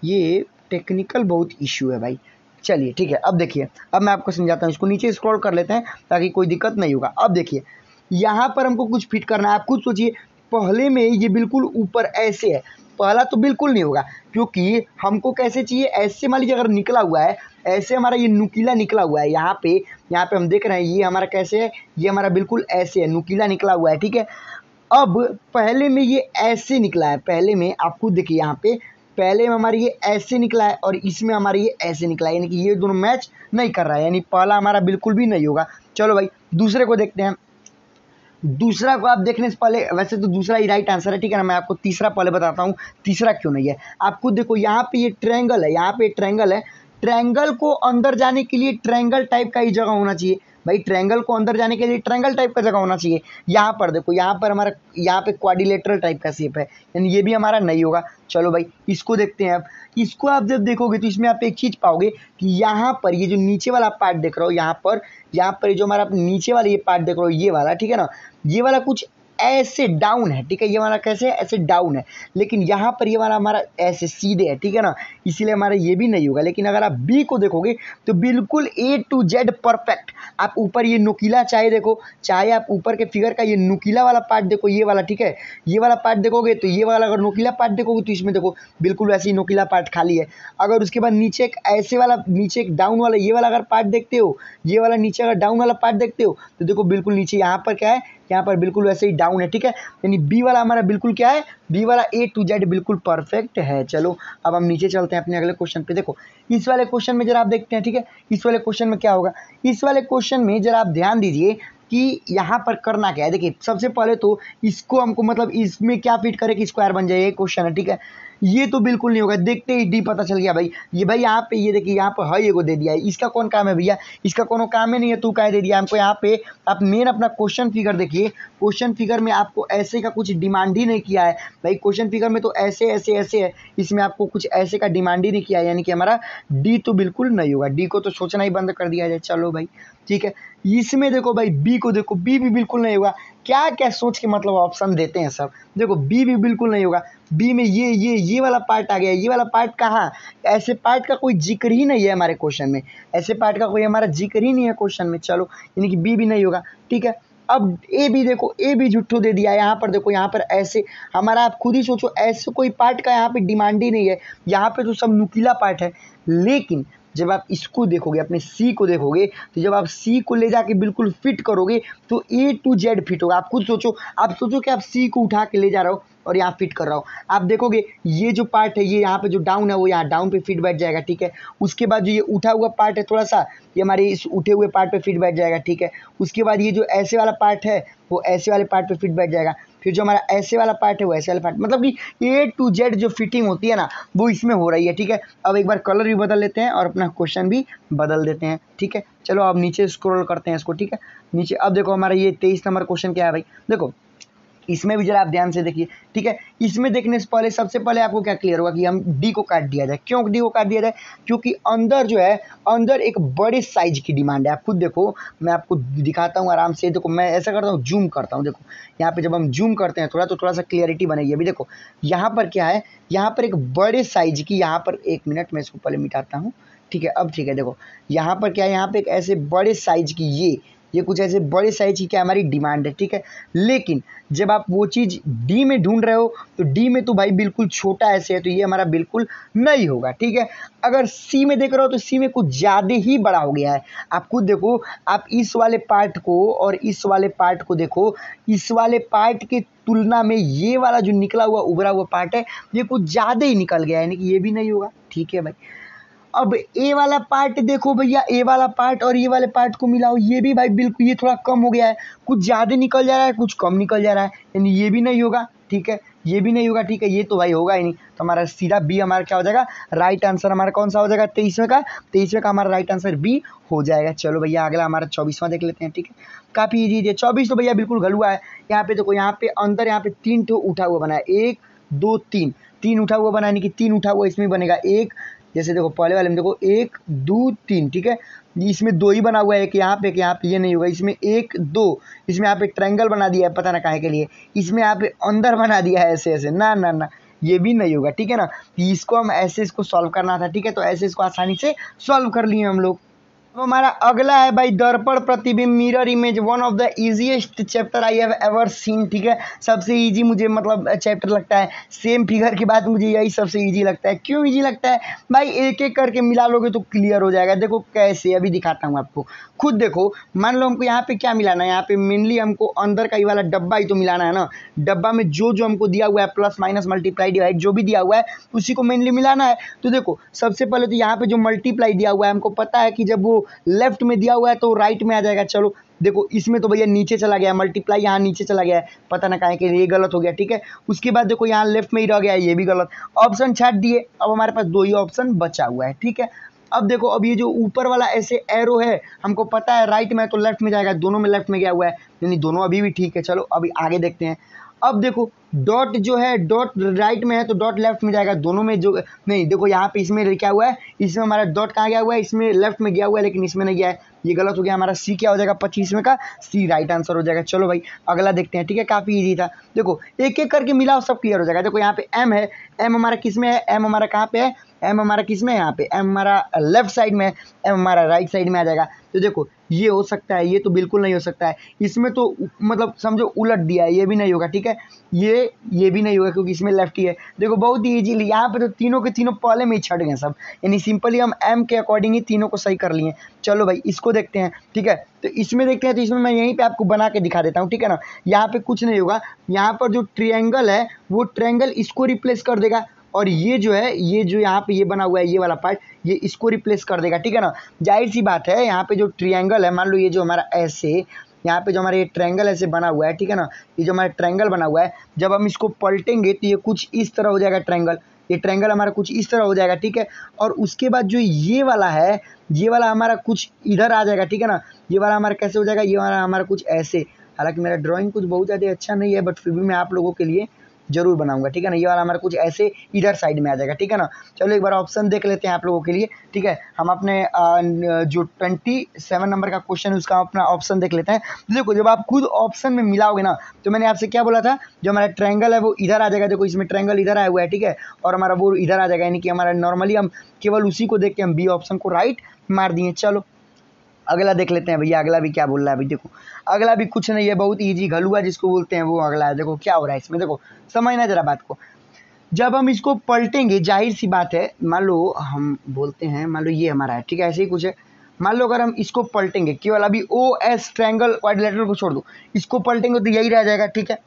A: ये टेक्निकल बहुत इश्यू है भाई। चलिए ठीक है, अब देखिए अब मैं आपको समझाता हूँ। इसको नीचे स्क्रॉल कर लेते हैं ताकि कोई दिक्कत नहीं होगा। अब देखिए यहाँ पर हमको कुछ फिट करना है। आप खुद सोचिए पहले में ये बिल्कुल ऊपर ऐसे है, पहला तो बिल्कुल नहीं होगा क्योंकि हमको कैसे चाहिए, ऐसे मान लीजिए अगर निकला हुआ है, ऐसे हमारा ये नुकीला निकला हुआ है, यहाँ पे हम देख रहे हैं ये हमारा कैसे है, ये हमारा बिल्कुल ऐसे है, नुकीला निकला हुआ है, ठीक है। अब पहले में ये ऐसे निकला है, पहले में आप खुद देखिए यहाँ पे पहले में हमारा ये ऐसे निकला है और इसमें हमारा ये ऐसे निकला है, यानी कि ये दोनों मैच नहीं कर रहा है, यानी पहला हमारा बिल्कुल भी नहीं होगा। चलो भाई दूसरे को देखते हैं। दूसरा को आप देखने से पहले, वैसे तो दूसरा ही राइट आंसर है, ठीक है ना। मैं आपको तीसरा पहले बताता हूँ तीसरा क्यों नहीं है। आप खुद देखो यहाँ पे ये ट्रायंगल है, यहाँ पे ट्रायंगल है, ट्रायंगल को अंदर जाने के लिए ट्रायंगल टाइप का ही जगह होना चाहिए भाई। ट्रायंगल को अंदर जाने के लिए ट्रायंगल टाइप का जगह होना चाहिए। यहाँ पर देखो, यहाँ पर हमारा यहाँ पे क्वाड्रिलेटरल टाइप का शेप है, यानी ये भी हमारा नहीं होगा। चलो भाई इसको देखते हैं। अब इसको आप जब देखोगे तो इसमें आप एक चीज़ पाओगे कि यहाँ पर ये जो नीचे वाला पार्ट देख रहे हो, यहाँ पर जो हमारा नीचे वाला ये पार्ट देख रहे हो, ये वाला, ठीक है ना, ये वाला कुछ ऐसे डाउन है, ठीक है। ये वाला कैसे है, ऐसे डाउन है, लेकिन यहाँ पर ये वाला हमारा ऐसे सीधे है, ठीक है ना, इसीलिए हमारा ये भी नहीं होगा। लेकिन अगर आप बी को देखोगे तो बिल्कुल A to Z परफेक्ट। आप ऊपर ये नुकीला चाहे देखो, चाहे आप ऊपर के फिगर का ये नुकीला वाला पार्ट देखो, ये वाला, ठीक है, ये वाला पार्ट देखोगे तो ये वाला अगर नुकीला पार्ट देखोगे तो इसमें देखो बिल्कुल वैसे ही नुकीला पार्ट खाली है। अगर उसके बाद नीचे एक ऐसे वाला, नीचे एक डाउन वाला ये वाला अगर पार्ट देखते हो, ये वाला नीचे अगर डाउन वाला पार्ट देखते हो तो देखो बिल्कुल नीचे यहाँ पर क्या है, यहाँ पर बिल्कुल वैसे ही डाउन है, ठीक है। यानी बी वाला हमारा बिल्कुल क्या है, बी वाला A to Z बिल्कुल परफेक्ट है। चलो अब हम नीचे चलते हैं अपने अगले क्वेश्चन पे। देखो इस वाले क्वेश्चन में जरा आप देखते हैं, ठीक है, इस वाले क्वेश्चन में क्या होगा। इस वाले क्वेश्चन में जरा आप ध्यान दीजिए कि यहाँ पर करना क्या है। देखिए सबसे पहले तो इसको हमको मतलब इसमें क्या फिट करे कि स्क्वायर बन जाए, ये क्वेश्चन है, ठीक है। ये तो बिल्कुल नहीं होगा, देखते ही डी पता चल गया भाई। ये भाई यहाँ पे ये देखिए यहाँ पर है, ये को दे दिया है, इसका कौन काम है भैया, इसका कोनो काम ही नहीं है, तू क्या दे दिया हमको। यहाँ पे आप मेन अपना क्वेश्चन फिगर देखिए, क्वेश्चन फिगर में आपको ऐसे का कुछ डिमांड ही नहीं किया है भाई। क्वेश्चन फिगर में तो ऐसे ऐसे ऐसे है, इसमें आपको कुछ ऐसे का डिमांड ही नहीं किया है, यानी कि हमारा डी तो बिल्कुल नहीं होगा। डी को तो सोचना ही बंद कर दिया जाए। चलो भाई ठीक है, इसमें देखो भाई बी को देखो, बी भी बिल्कुल नहीं होगा। क्या क्या सोच के मतलब ऑप्शन देते हैं सब। देखो बी भी बिल्कुल नहीं होगा। बी में ये वाला पार्ट आ गया, ये वाला पार्ट कहाँ, ऐसे पार्ट का कोई जिक्र ही नहीं है हमारे क्वेश्चन में, ऐसे पार्ट का कोई हमारा जिक्र ही नहीं है क्वेश्चन में। चलो यानी कि बी भी नहीं होगा, ठीक है। अब ए भी देखो, ए भी झुट्ठो दे दिया। यहाँ पर देखो, यहाँ पर ऐसे हमारा, आप खुद ही सोचो, ऐसे कोई पार्ट का यहाँ पे डिमांड ही नहीं है, यहाँ पे तो सब नुकीला पार्ट है। लेकिन जब आप इसको देखोगे, अपने सी को देखोगे, तो जब आप सी को ले जाके बिल्कुल फिट करोगे तो A to Z फिट होगा। आप खुद सोचो, आप सोचो कि आप सी को उठा के ले जा रहे हो और यहाँ फिट कर रहा हो, आप देखोगे ये जो पार्ट है, ये यहाँ पे जो डाउन है वो यहाँ डाउन पे फिट बैठ जाएगा, ठीक है। उसके बाद जो ये उठा हुआ पार्ट है थोड़ा सा, ये हमारे इस उठे हुए पार्ट पे फिट बैठ जाएगा, ठीक है। उसके बाद ये जो ऐसे वाला पार्ट है वो ऐसे वाले पार्ट पे फिट बैठ जाएगा। फिर जो हमारा ऐसे वाला पार्ट है वो ऐसे वाला पार्ट, मतलब कि A to Z जो फिटिंग होती है ना वो इसमें हो रही है, ठीक है। अब एक बार कलर भी बदल लेते हैं और अपना क्वेश्चन भी बदल देते हैं, ठीक है। चलो अब नीचे स्क्रॉल करते हैं इसको, ठीक है। नीचे अब देखो हमारा ये 23 नंबर क्वेश्चन क्या है भाई। देखो इसमें भी जरा आप ध्यान से देखिए, ठीक है। इसमें देखने से पहले सबसे पहले आपको क्या क्लियर होगा कि हम डी को काट दिया जाए। क्यों डी को काट दिया जाए, क्योंकि अंदर जो है, अंदर एक बड़े साइज की डिमांड है। आप खुद देखो, मैं आपको दिखाता हूँ आराम से। देखो मैं ऐसा करता हूँ, जूम करता हूँ। देखो यहाँ पे जब हम जूम करते हैं थोड़ा, तो थोड़ा सा क्लियरिटी बनेगी। अभी देखो यहाँ पर क्या है, यहाँ पर एक बड़े साइज की, यहाँ पर 1 मिनट में इसको पहले मिटाता हूँ, ठीक है। अब ठीक है, देखो यहाँ पर क्या है, यहाँ पे एक ऐसे बड़े साइज की ये कुछ ऐसे बड़े साइज की क्या हमारी डिमांड है, ठीक है। लेकिन जब आप वो चीज़ डी में ढूंढ रहे हो तो डी में तो भाई बिल्कुल छोटा ऐसे है, तो ये हमारा बिल्कुल नहीं होगा, ठीक है। अगर सी में देख रहे हो तो सी में कुछ ज़्यादा ही बड़ा हो गया है। आप खुद देखो, आप इस वाले पार्ट को और इस वाले पार्ट को देखो, इस वाले पार्ट के तुलना में ये वाला जो निकला हुआ उभरा हुआ पार्ट है ये कुछ ज़्यादा ही निकल गया है, यानी कि ये भी नहीं होगा, ठीक है भाई। अब ए वाला पार्ट देखो भैया, ए वाला पार्ट और ये वाले पार्ट को मिलाओ, ये भी भाई बिल्कुल ये थोड़ा कम हो गया है, कुछ ज़्यादा निकल जा रहा है, कुछ कम निकल जा रहा है, यानी ये भी नहीं होगा, ठीक है, ये भी नहीं होगा, ठीक है, ये तो भाई होगा ही नहीं। तो हमारा सीधा बी हमारा क्या हो जाएगा, राइट आंसर हमारा कौन सा हो जाएगा, 23वें का हमारा राइट आंसर बी हो जाएगा। चलो भैया अगला हमारा 24वां देख लेते हैं, ठीक है, काफ़ी ईजी है। 24 तो भैया बिल्कुल घलुआ है। यहाँ पे देखो, यहाँ पे अंदर यहाँ पे 3 ठो उठा हुआ बना है, 1 2 3, 3 उठा हुआ बना है, यानी कि 3 उठा हुआ इसमें बनेगा 1, जैसे देखो पहले वाले में देखो 1 2 3, ठीक है, इसमें 2 ही बना हुआ है, एक यहाँ पे ये नहीं होगा, इसमें 1 2, इसमें यहाँ पे ट्रायंगल बना दिया है, पता ना काहे के लिए, इसमें यहाँ पे अंदर बना दिया है ऐसे ऐसे, ना ना ना, ये भी नहीं होगा, ठीक है ना। इसको हम ऐसे इसको सॉल्व करना था, ठीक है, तो ऐसे इसको आसानी से सॉल्व कर लिए हम लोग। अब हमारा अगला है भाई दर्पण प्रतिबिंब, mirror image, one of the easiest chapter I have ever seen, ठीक है, सबसे इजी मुझे मतलब चैप्टर लगता है, सेम फिगर के बाद मुझे यही सबसे इजी लगता है। क्यों इजी लगता है भाई, एक एक करके मिला लोगे तो क्लियर हो जाएगा। देखो कैसे, अभी दिखाता हूँ आपको, खुद देखो। मान लो हमको यहाँ पे क्या मिलाना है, यहाँ पे मेनली हमको अंदर का ये वाला डब्बा ही तो मिलाना है ना, डब्बा में जो जो हमको दिया हुआ है प्लस माइनस मल्टीप्लाई डिवाइड जो भी दिया हुआ है उसी को मेनली मिलाना है। तो देखो सबसे पहले तो यहाँ पे जो मल्टीप्लाई दिया हुआ है हमको पता है कि जब वो लेफ्ट में दिया हुआ है तो राइट में आ जाएगा। चलो देखो इसमें तो भैया नीचे चला गया, मल्टीप्लाई यहाँ नीचे चला गया है, पता ना काहे कि ये गलत हो गया, ठीक है। उसके बाद देखो यहाँ लेफ्ट में ही रह गया है, ये भी गलत, ऑप्शन छाट दिए, अब हमारे पास 2 ही ऑप्शन बचा हुआ है, ठीक है। अब देखो, अब ये जो ऊपर वाला ऐसे एरो है हमको पता है राइट में है तो लेफ्ट में जाएगा, दोनों में लेफ्ट में गया हुआ है, यानी दोनों अभी भी ठीक है। चलो अभी आगे देखते हैं। अब देखो डॉट जो है, डॉट राइट में है तो डॉट लेफ्ट में जाएगा, दोनों में जो नहीं, देखो यहाँ पे इसमें क्या हुआ है, इसमें हमारा डॉट कहाँ गया हुआ है, इसमें लेफ्ट में गया हुआ है लेकिन इसमें नहीं गया है, ये गलत हो गया। हमारा सी क्या हो जाएगा, 25वें का सी राइट आंसर हो जाएगा। चलो भाई अगला देखते हैं, ठीक है, काफ़ी इजी था। देखो एक एक करके मिलाओ सब क्लियर हो जाएगा। देखो यहाँ पे एम है, एम हमारा किस में है, एम हमारा कहाँ पे है, एम हमारा किस में है, यहाँ पे एम हमारा लेफ्ट साइड में है, एम हमारा राइट साइड में आ जाएगा। तो देखो ये हो सकता है, ये तो बिल्कुल नहीं हो सकता है, इसमें तो मतलब समझो उलट दिया है, ये भी नहीं होगा, ठीक है, ये भी नहीं होगा क्योंकि इसमें लेफ्ट ही है। देखो बहुत ही इजीली यहाँ पे तो तीनों के तीनों पहले में ही छट गए सब, यानी सिंपली हम एम के अकॉर्डिंग ही तीनों को सही कर लिए। चलो भाई इसको देखते हैं, ठीक है, तो इसमें देखते हैं, तो इसमें मैं यहीं पे आपको बना के दिखा देता हूँ, ठीक है ना। यहाँ पे कुछ नहीं होगा, यहाँ पर जो ट्रायंगल है वो ट्रायंगल इसको रिप्लेस कर देगा, और ये जो है, ये जो यहाँ पे ये बना हुआ है ये वाला पार्ट, ये इसको रिप्लेस कर देगा, ठीक है ना। जाहिर सी बात है, यहाँ पे जो ट्रायंगल है, मान लो ये जो हमारा ऐसे, यहाँ पे जो हमारा ये ट्रायंगल ऐसे बना हुआ है, ठीक है ना, ये जो हमारा ट्रायंगल बना हुआ है, जब हम इसको पलटेंगे तो ये कुछ इस तरह हो जाएगा ट्रायंगल, ये ट्रायंगल हमारा कुछ इस तरह हो जाएगा, ठीक है। और उसके बाद जो ये वाला है, ये वाला हमारा कुछ इधर आ जाएगा, ठीक है ना। ये वाला हमारा कैसे हो जाएगा, ये वाला हमारा कुछ ऐसे, हालांकि मेरा ड्राइंग कुछ बहुत ज़्यादा अच्छा नहीं है बट फिर भी मैं आप लोगों के लिए जरूर बनाऊंगा, ठीक है ना। ये वाला हमारा कुछ ऐसे इधर साइड में आ जाएगा, ठीक है ना। चलो एक बार ऑप्शन देख लेते हैं आप लोगों के लिए, ठीक है। हम अपने जो 27 नंबर का क्वेश्चन है उसका अपना ऑप्शन देख लेते हैं। तो देखो जब आप खुद ऑप्शन में मिलाओगे ना, तो मैंने आपसे क्या बोला था, जो हमारा ट्रायंगल है वो इधर आ जाएगा, देखो इसमें ट्रायंगल इधर आया हुआ है, ठीक है, और हमारा वो इधर आ जाएगा, यानी कि हमारा नॉर्मली हम केवल उसी को देख के हम बी ऑप्शन को राइट मार दिए। चलो अगला देख लेते हैं भैया, अगला भी क्या बोल रहा है। अभी देखो अगला भी कुछ नहीं है, बहुत ईजी घलुआ जिसको बोलते हैं वो अगला है। देखो क्या हो रहा है इसमें, देखो समझना जरा बात को। जब हम इसको पलटेंगे, जाहिर सी बात है, मान लो हम बोलते हैं, मान लो ये हमारा है, ठीक है, ऐसे ही कुछ है। मान लो अगर हम इसको पलटेंगे, केवल अभी ओ एस ट्रायंगल क्वाड्रिलेटरल को छोड़ दो, इसको पलटेंगे तो यही रह जाएगा, ठीक है।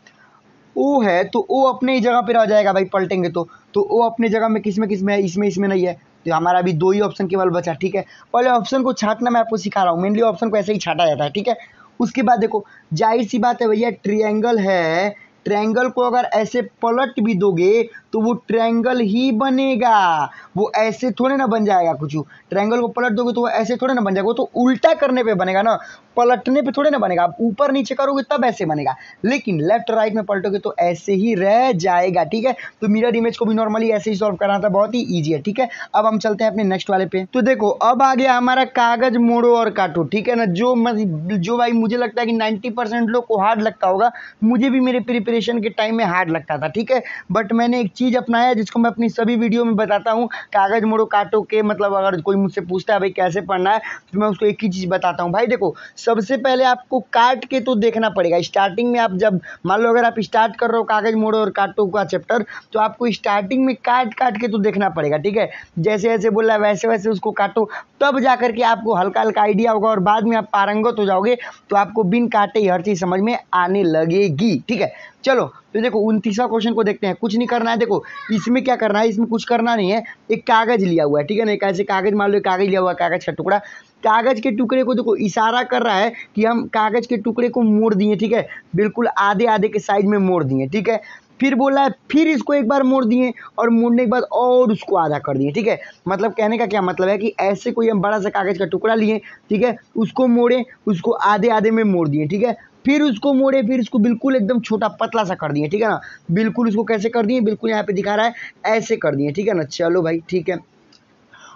A: ओ है तो ओ अपने ही जगह पे रह जाएगा भाई, पलटेंगे तो ओ अपने जगह में किस में है, इसमें नहीं है, तो हमारा अभी 2 ही ऑप्शन केवल बचा, ठीक है। पहले ऑप्शन को छाटना मैं आपको सिखा रहा हूँ, मेनली ऑप्शन को ऐसे ही छाटा जाता है, ठीक है। उसके बाद देखो जाहिर सी बात है भैया, ट्रायंगल है, ट्रायंगल को अगर ऐसे पलट भी दोगे तो वो ट्रायंगल ही बनेगा, वो ऐसे थोड़े ना बन जाएगा कुछ। ट्रायंगल को पलट दोगे तो वो ऐसे थोड़े ना बन जाएगा, वो तो उल्टा करने पे बनेगा ना, पलटने पे थोड़े ना बनेगा। आप ऊपर नीचे करोगे तब ऐसे बनेगा, लेकिन लेफ्ट राइट में पलटोगे तो ऐसे ही रह जाएगा, ठीक है। तो मिरर इमेज को भी नॉर्मली ऐसे ही सॉल्व करना था, बहुत ही ईजी है, ठीक है। अब हम चलते हैं अपने नेक्स्ट वाले पे। तो देखो अब आ गया हमारा कागज मोड़ो और काटो, ठीक है ना। जो भाई मुझे लगता है कि 90% लोग को हार्ड लगता होगा, मुझे भी मेरे प्रिपरेशन के टाइम में हार्ड लगता था, ठीक है। बट मैंने एक चीज़ अपनाया जिसको मैं अपनी सभी वीडियो में बताता हूँ, कागज मोड़ो काटो के मतलब अगर कोई मुझसे पूछता है भाई कैसे पढ़ना है, तो मैं उसको एक ही चीज़ बताता हूँ। भाई देखो सबसे पहले आपको काट के तो देखना पड़ेगा। स्टार्टिंग में आप जब मान लो अगर आप स्टार्ट कर रहे हो कागज मोड़ो और काटो का चैप्टर, तो आपको स्टार्टिंग में काट के तो देखना पड़ेगा, ठीक है। जैसे जैसे बोल रहा है वैसे वैसे उसको काटो, तब जा करके आपको हल्का हल्का आइडिया होगा, और बाद में आप पारंगत हो जाओगे तो आपको बिन काटे ही हर चीज़ समझ में आने लगेगी, ठीक है। चलो तो देखो 29वां क्वेश्चन को देखते हैं। कुछ नहीं करना है, देखो इसमें क्या करना है, इसमें कुछ करना नहीं है। एक कागज लिया हुआ है, ठीक है ना, एक ऐसे कागज, मान लो कागज लिया हुआ है, कागज का टुकड़ा। कागज के टुकड़े को देखो इशारा कर रहा है कि हम कागज के टुकड़े को मोड़ दिए, ठीक है, बिल्कुल आधे आधे के साइज में मोड़ दिए, ठीक है। फिर बोला है फिर इसको एक बार मोड़ दिए और मोड़ने के बाद और उसको आधा कर दिए, ठीक है। मतलब कहने का क्या मतलब है कि ऐसे कोई हम बड़ा सा कागज का टुकड़ा लिए, ठीक है, उसको मोड़े, उसको आधे आधे में मोड़ दिए, ठीक है, फिर उसको मोड़े, फिर इसको बिल्कुल एकदम छोटा पतला सा कर दिए, ठीक है ना। बिल्कुल उसको कैसे कर दिए, बिल्कुल यहाँ पे दिखा रहा है ऐसे कर दिए, ठीक है ना। चलो भाई ठीक है।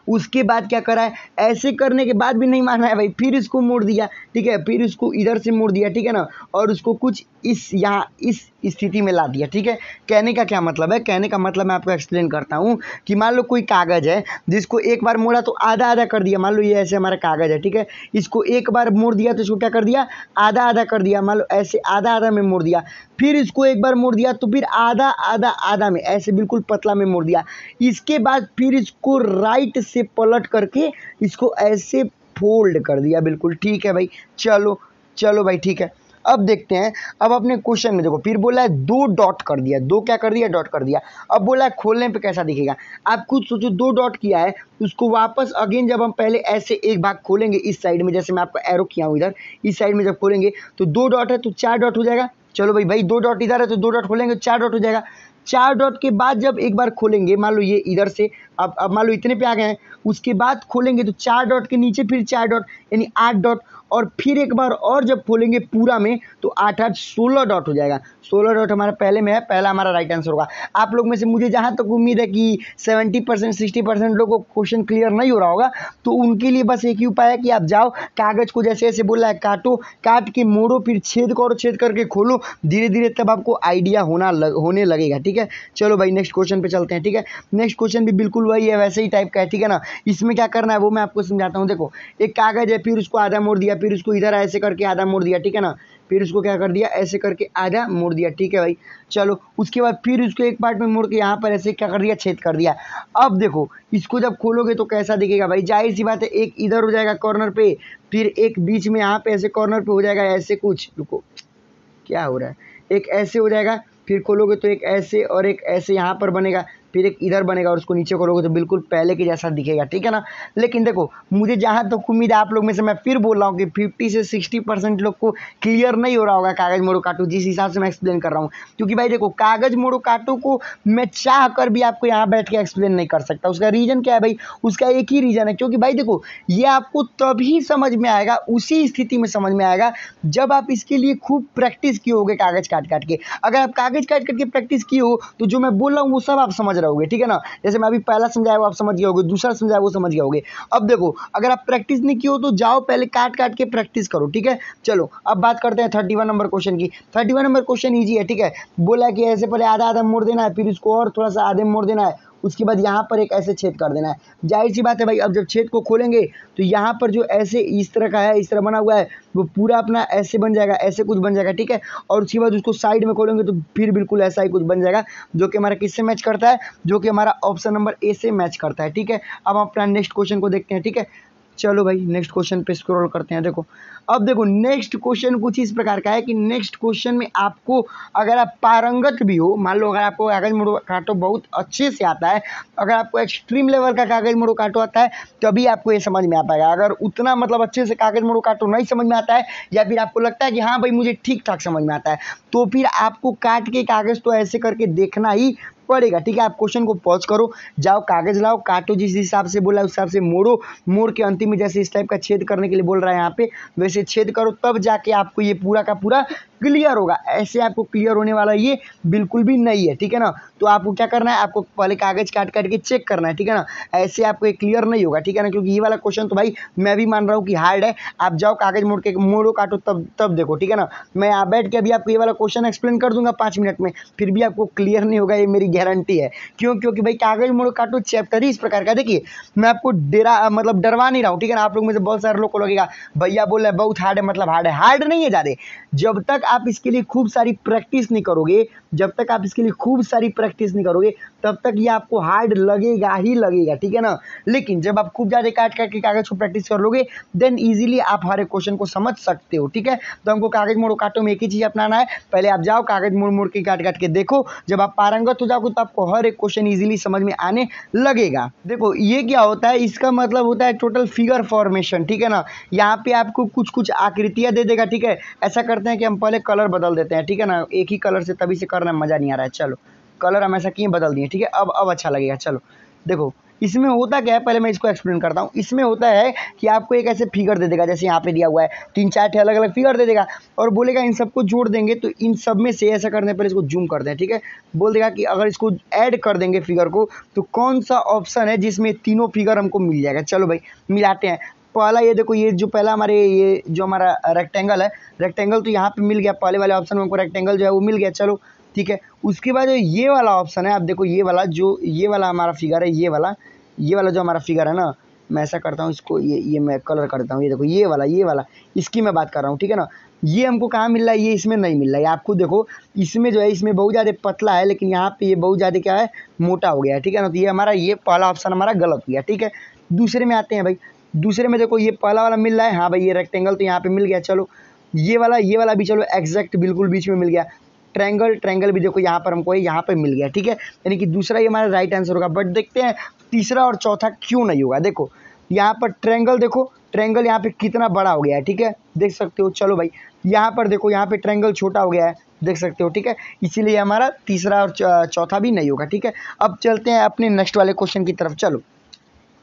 A: उसके बाद क्या करा है, ऐसे करने के बाद भी नहीं माना है भाई, फिर इसको मोड़ दिया, ठीक है, फिर इसको इधर से मोड़ दिया, ठीक है ना, और उसको कुछ इस यहाँ इस स्थिति में ला दिया, ठीक है। कहने का क्या मतलब है, कहने का मतलब मैं आपको एक्सप्लेन करता हूँ कि मान लो कोई कागज़ है जिसको एक बार मोड़ा तो आधा आधा कर दिया। मान लो ये ऐसे हमारा कागज़ है, ठीक है, इसको एक बार मोड़ दिया तो इसको क्या कर दिया, आधा आधा कर दिया। मान लो ऐसे आधा आधा में मोड़ दिया, फिर इसको एक बार मोड़ दिया तो फिर आधा आधा आधा में ऐसे बिल्कुल पतला में मोड़ दिया। इसके बाद फिर इसको राइट से पलट करके इसको ऐसे फोल्ड कर दिया, बिल्कुल ठीक है भाई। चलो चलो भाई ठीक है। अब देखते हैं, अब अपने क्वेश्चन में देखो फिर बोला है 2 डॉट कर दिया, 2 क्या कर दिया, डॉट कर दिया। अब बोला है खोलने पे कैसा दिखेगा, आप खुद सोचो। 2 डॉट किया है, उसको वापस अगेन जब हम पहले ऐसे एक भाग खोलेंगे इस साइड में, जैसे मैं आपको एरो किया हूँ इधर, इस साइड में जब खोलेंगे तो 2 डॉट है तो 4 डॉट हो जाएगा। चलो भाई भाई 2 डॉट इधर है तो 2 डॉट खोलेंगे 4 डॉट हो जाएगा। 4 डॉट के बाद जब एक बार खोलेंगे, मान लो ये इधर से, अब मान लो इतने पे आ गए हैं, उसके बाद खोलेंगे तो 4 डॉट के नीचे फिर 4 डॉट, यानी 8 डॉट, और फिर एक बार और जब खोलेंगे पूरा में तो 8 8 16 डॉट हो जाएगा। 16 डॉट हमारा पहले में है, पहला हमारा राइट आंसर होगा। आप लोग में से मुझे जहाँ तक उम्मीद है कि 70% 60% लोगों को क्वेश्चन क्लियर नहीं हो रहा होगा, तो उनके लिए बस एक ही उपाय है कि आप जाओ कागज़ को जैसे ऐसे बोला है काटो, काट के मोड़ो, फिर छेद करो, छेद करके खोलो, धीरे धीरे तब आपको आइडिया होने लगेगा, ठीक है। चलो भाई नेक्स्ट क्वेश्चन पे चलते हैं, ठीक है। नेक्स्ट क्वेश्चन भी बिल्कुल वही है, वैसे ही टाइप का है, ठीक है ना। इसमें क्या करना है वो मैं आपको समझाता हूँ। देखो एक कागज़ है, फिर उसको आधा मोड़ दिया, फिर उसको इधर ऐसे करके आधा मोड़ दिया, ठीक है ना, फिर उसको क्या कर दिया, ऐसे करके आधा मोड़ दिया, ठीक है भाई। चलो उसके बाद फिर उसको एक पार्ट में मोड़ के यहाँ पर ऐसे क्या कर दिया, छेद कर दिया। अब देखो इसको जब खोलोगे तो कैसा दिखेगा भाई, जाहिर सी बात है एक इधर हो जाएगा कॉर्नर पे, फिर एक बीच में यहाँ पे ऐसे कॉर्नर पे हो जाएगा ऐसे कुछ, रुको क्या हो रहा है, एक ऐसे हो जाएगा, फिर खोलोगे तो एक ऐसे और एक ऐसे यहाँ पर बनेगा, फिर एक इधर बनेगा और उसको नीचे खोलोगे तो बिल्कुल पहले के जैसा दिखेगा, ठीक है ना। लेकिन देखो मुझे जहाँ तक तो उम्मीद है आप लोग में से मैं फिर बोल रहा हूँ कि 50 से 60% लोग को क्लियर नहीं हो रहा होगा कागज़ मोड़ो काटो, जिस हिसाब से मैं एक्सप्लेन कर रहा हूँ। क्योंकि भाई देखो कागज़ मोड़ो काटो को मैं चाह कर भी आपको यहाँ बैठ के एक्सप्लेन नहीं कर सकता। उसका रीज़न क्या है भाई, उसका एक ही रीज़न है, क्योंकि भाई देखो ये आपको तभी समझ में आएगा, उसी स्थिति में समझ में आएगा जब आप इसके लिए खूब प्रैक्टिस किए होगे कागज़ काट काट के। अगर आप कागज़ काट काट के प्रैक्टिस किए हो तो जो मैं बोल रहा हूँ वो सब आप समझ रहे होगे, ठीक है ना। जैसे मैं अभी पहला समझाया वो आप समझ गए होगे, दूसरा समझाया वो समझ गए होगे। अब देखो अगर आप प्रैक्टिस नहीं की हो तो जाओ पहले काट काट के प्रैक्टिस करो, ठीक है। चलो अब बात करते हैं 31 नंबर क्वेश्चन की। 31 नंबर क्वेश्चन ईजी है, ठीक है। बोला कि ऐसे पहले आधा आधा मोड़ देना है, फिर इसको और थोड़ा सा आधे मोड़ देना है, उसके बाद यहाँ पर एक ऐसे छेद कर देना है। जाहिर सी बात है भाई अब जब छेद को खोलेंगे तो यहाँ पर जो ऐसे इस तरह का है, इस तरह बना हुआ है, वो पूरा अपना ऐसे बन जाएगा, ऐसे कुछ बन जाएगा, ठीक है। और उसके बाद उसको साइड में खोलेंगे तो फिर बिल्कुल ऐसा ही कुछ बन जाएगा, जो कि हमारा किससे मैच करता है, जो कि हमारा ऑप्शन नंबर ए से मैच करता है, ठीक है। अब हम अपना नेक्स्ट क्वेश्चन को देखते हैं, ठीक है। चलो भाई नेक्स्ट क्वेश्चन पे स्क्रॉल करते हैं। देखो अब देखो नेक्स्ट क्वेश्चन कुछ इस प्रकार का है कि नेक्स्ट क्वेश्चन में आपको अगर आप पारंगत भी हो, मान लो अगर आपको कागज मोड़ो काटो बहुत अच्छे से आता है, अगर आपको एक्सट्रीम लेवल का कागज मोड़ो काटो आता है, तभी आपको ये समझ में आ पाएगा। अगर उतना मतलब अच्छे से कागज मोड़ो काटो नहीं समझ में आता है, या फिर आपको लगता है कि हाँ भाई मुझे ठीक ठाक समझ में आता है, तो फिर आपको काट के कागज तो ऐसे करके देखना ही पड़ेगा, ठीक है। आप क्वेश्चन को पॉज करो, जाओ कागज लाओ, काटो, जिस हिसाब से बोला उस हिसाब से मोड़ो, मोड़ के अंतिम में जैसे इस टाइप का छेद करने के लिए बोल रहा है यहाँ पे वैसे छेद करो, तब जाके आपको ये पूरा का पूरा क्लियर होगा। ऐसे आपको क्लियर होने वाला ये बिल्कुल भी नहीं है, ठीक है ना। तो आपको क्या करना है, आपको पहले कागज काट काट के चेक करना है, ठीक है ना। ऐसे आपको ये क्लियर नहीं होगा, ठीक है ना, क्योंकि ये वाला क्वेश्चन तो भाई मैं भी मान रहा हूँ कि हार्ड है। आप जाओ कागज मोड़ के मोड़ो काटो तब देखो, ठीक है ना। मैं यहाँ बैठ के अभी आपको ये वाला क्वेश्चन एक्सप्लेन कर दूंगा 5 मिनट में, फिर भी आपको क्लियर नहीं होगा, ये मेरी गारंटी है। क्यों, क्योंकि भाई कागज मोड़ो काटो चैप्टर ही इस प्रकार का। देखिए मैं आपको डरवा नहीं रहा हूँ, ठीक है ना। आप लोग में से बहुत सारे लोग को लगेगा भैया बोल रहे बहुत हार्ड है, मतलब हार्ड है, हार्ड नहीं है ज़्यादा। जब तक आप इसके लिए खूब सारी प्रैक्टिस नहीं करोगे, जब तक आप इसके लिए खूब सारी प्रैक्टिस नहीं करोगे तब तक ये आपको हार्ड लगेगा ही लगेगा, ठीक है ना। लेकिन जब आप खूब ज़्यादा काट काट के कागज़ को प्रैक्टिस कर लोगे देन ईजिली आप हर एक क्वेश्चन को समझ सकते हो, ठीक है। तो हमको कागज़ मोड़ो काटो में एक ही चीज़ अपनाना है, पहले आप जाओ कागज़ मोड़ मोड़ के काट काट के देखो, जब आप पारंगत हो जाओगे तो आपको हर एक क्वेश्चन ईजिली समझ में आने लगेगा। देखो ये क्या होता है, इसका मतलब होता है टोटल फिगर फॉर्मेशन, ठीक है ना। यहाँ पे आपको कुछ कुछ आकृतियाँ दे देगा, ठीक है। ऐसा करते हैं कि हम पहले कलर बदल देते हैं, ठीक है ना। एक ही कलर से तभी से करना मज़ा नहीं आ रहा है। चलो कलर हम ऐसा किए बदल दिए, ठीक है। अब अच्छा लगेगा। चलो देखो इसमें होता क्या है, पहले मैं इसको एक्सप्लेन करता हूँ। इसमें होता है कि आपको एक ऐसे फिगर दे देगा, जैसे यहाँ पे दिया हुआ है 3-4 अलग अलग फिगर दे देगा और बोलेगा इन सबको जोड़ देंगे, तो इन सब में से ऐसा करने पर इसको जूम कर दें, ठीक है। बोल देगा कि अगर इसको ऐड कर देंगे फिगर को तो कौन सा ऑप्शन है जिसमें तीनों फिगर हमको मिल जाएगा। चलो भाई मिलाते हैं। पहला ये देखो, ये जो पहला हमारे ये जो हमारा रेक्टेंगल है, रेक्टेंगल तो यहाँ पे मिल गया, पहले वाले ऑप्शन में हमको रेक्टेंगल जो है वो मिल गया। चलो ठीक है। उसके बाद ये वाला ऑप्शन है, आप देखो ये वाला जो ये वाला हमारा फिगर है, ये वाला जो हमारा फिगर है ना, मैं ऐसा करता हूँ इसको, ये मैं कलर करता हूँ। ये देखो ये वाला इसकी मैं बात कर रहा हूँ, ठीक है ना। ये हमको कहाँ मिल रहा है, ये इसमें नहीं मिल रहा है। आप खुद देखो इसमें जो है, इसमें बहुत ज़्यादा पतला है, लेकिन यहाँ पे ये बहुत ज़्यादा क्या है, मोटा हो गया है, ठीक है ना। तो ये हमारा ये पहला ऑप्शन हमारा गलत हो गया, ठीक है। दूसरे में आते हैं भाई। दूसरे में देखो ये पहला वाला मिल रहा है, हाँ भाई ये रेक्टेंगल तो यहाँ पे मिल गया। चलो ये वाला भी चलो एग्जैक्ट बिल्कुल बीच में मिल गया। ट्रायंगल भी देखो यहाँ पर हमको यहाँ पे मिल गया, ठीक है। यानी कि दूसरा ही हमारा राइट आंसर होगा। बट देखते हैं तीसरा और चौथा क्यों नहीं होगा। देखो यहाँ पर ट्रायंगल, देखो ट्रायंगल यहाँ पे कितना बड़ा हो गया है, ठीक है, देख सकते हो। चलो भाई यहाँ पर देखो, यहाँ पे ट्रायंगल छोटा हो गया है, देख सकते हो, ठीक है। इसीलिए हमारा तीसरा और चौथा भी नहीं होगा, ठीक है। अब चलते हैं अपने नेक्स्ट वाले क्वेश्चन की तरफ। चलो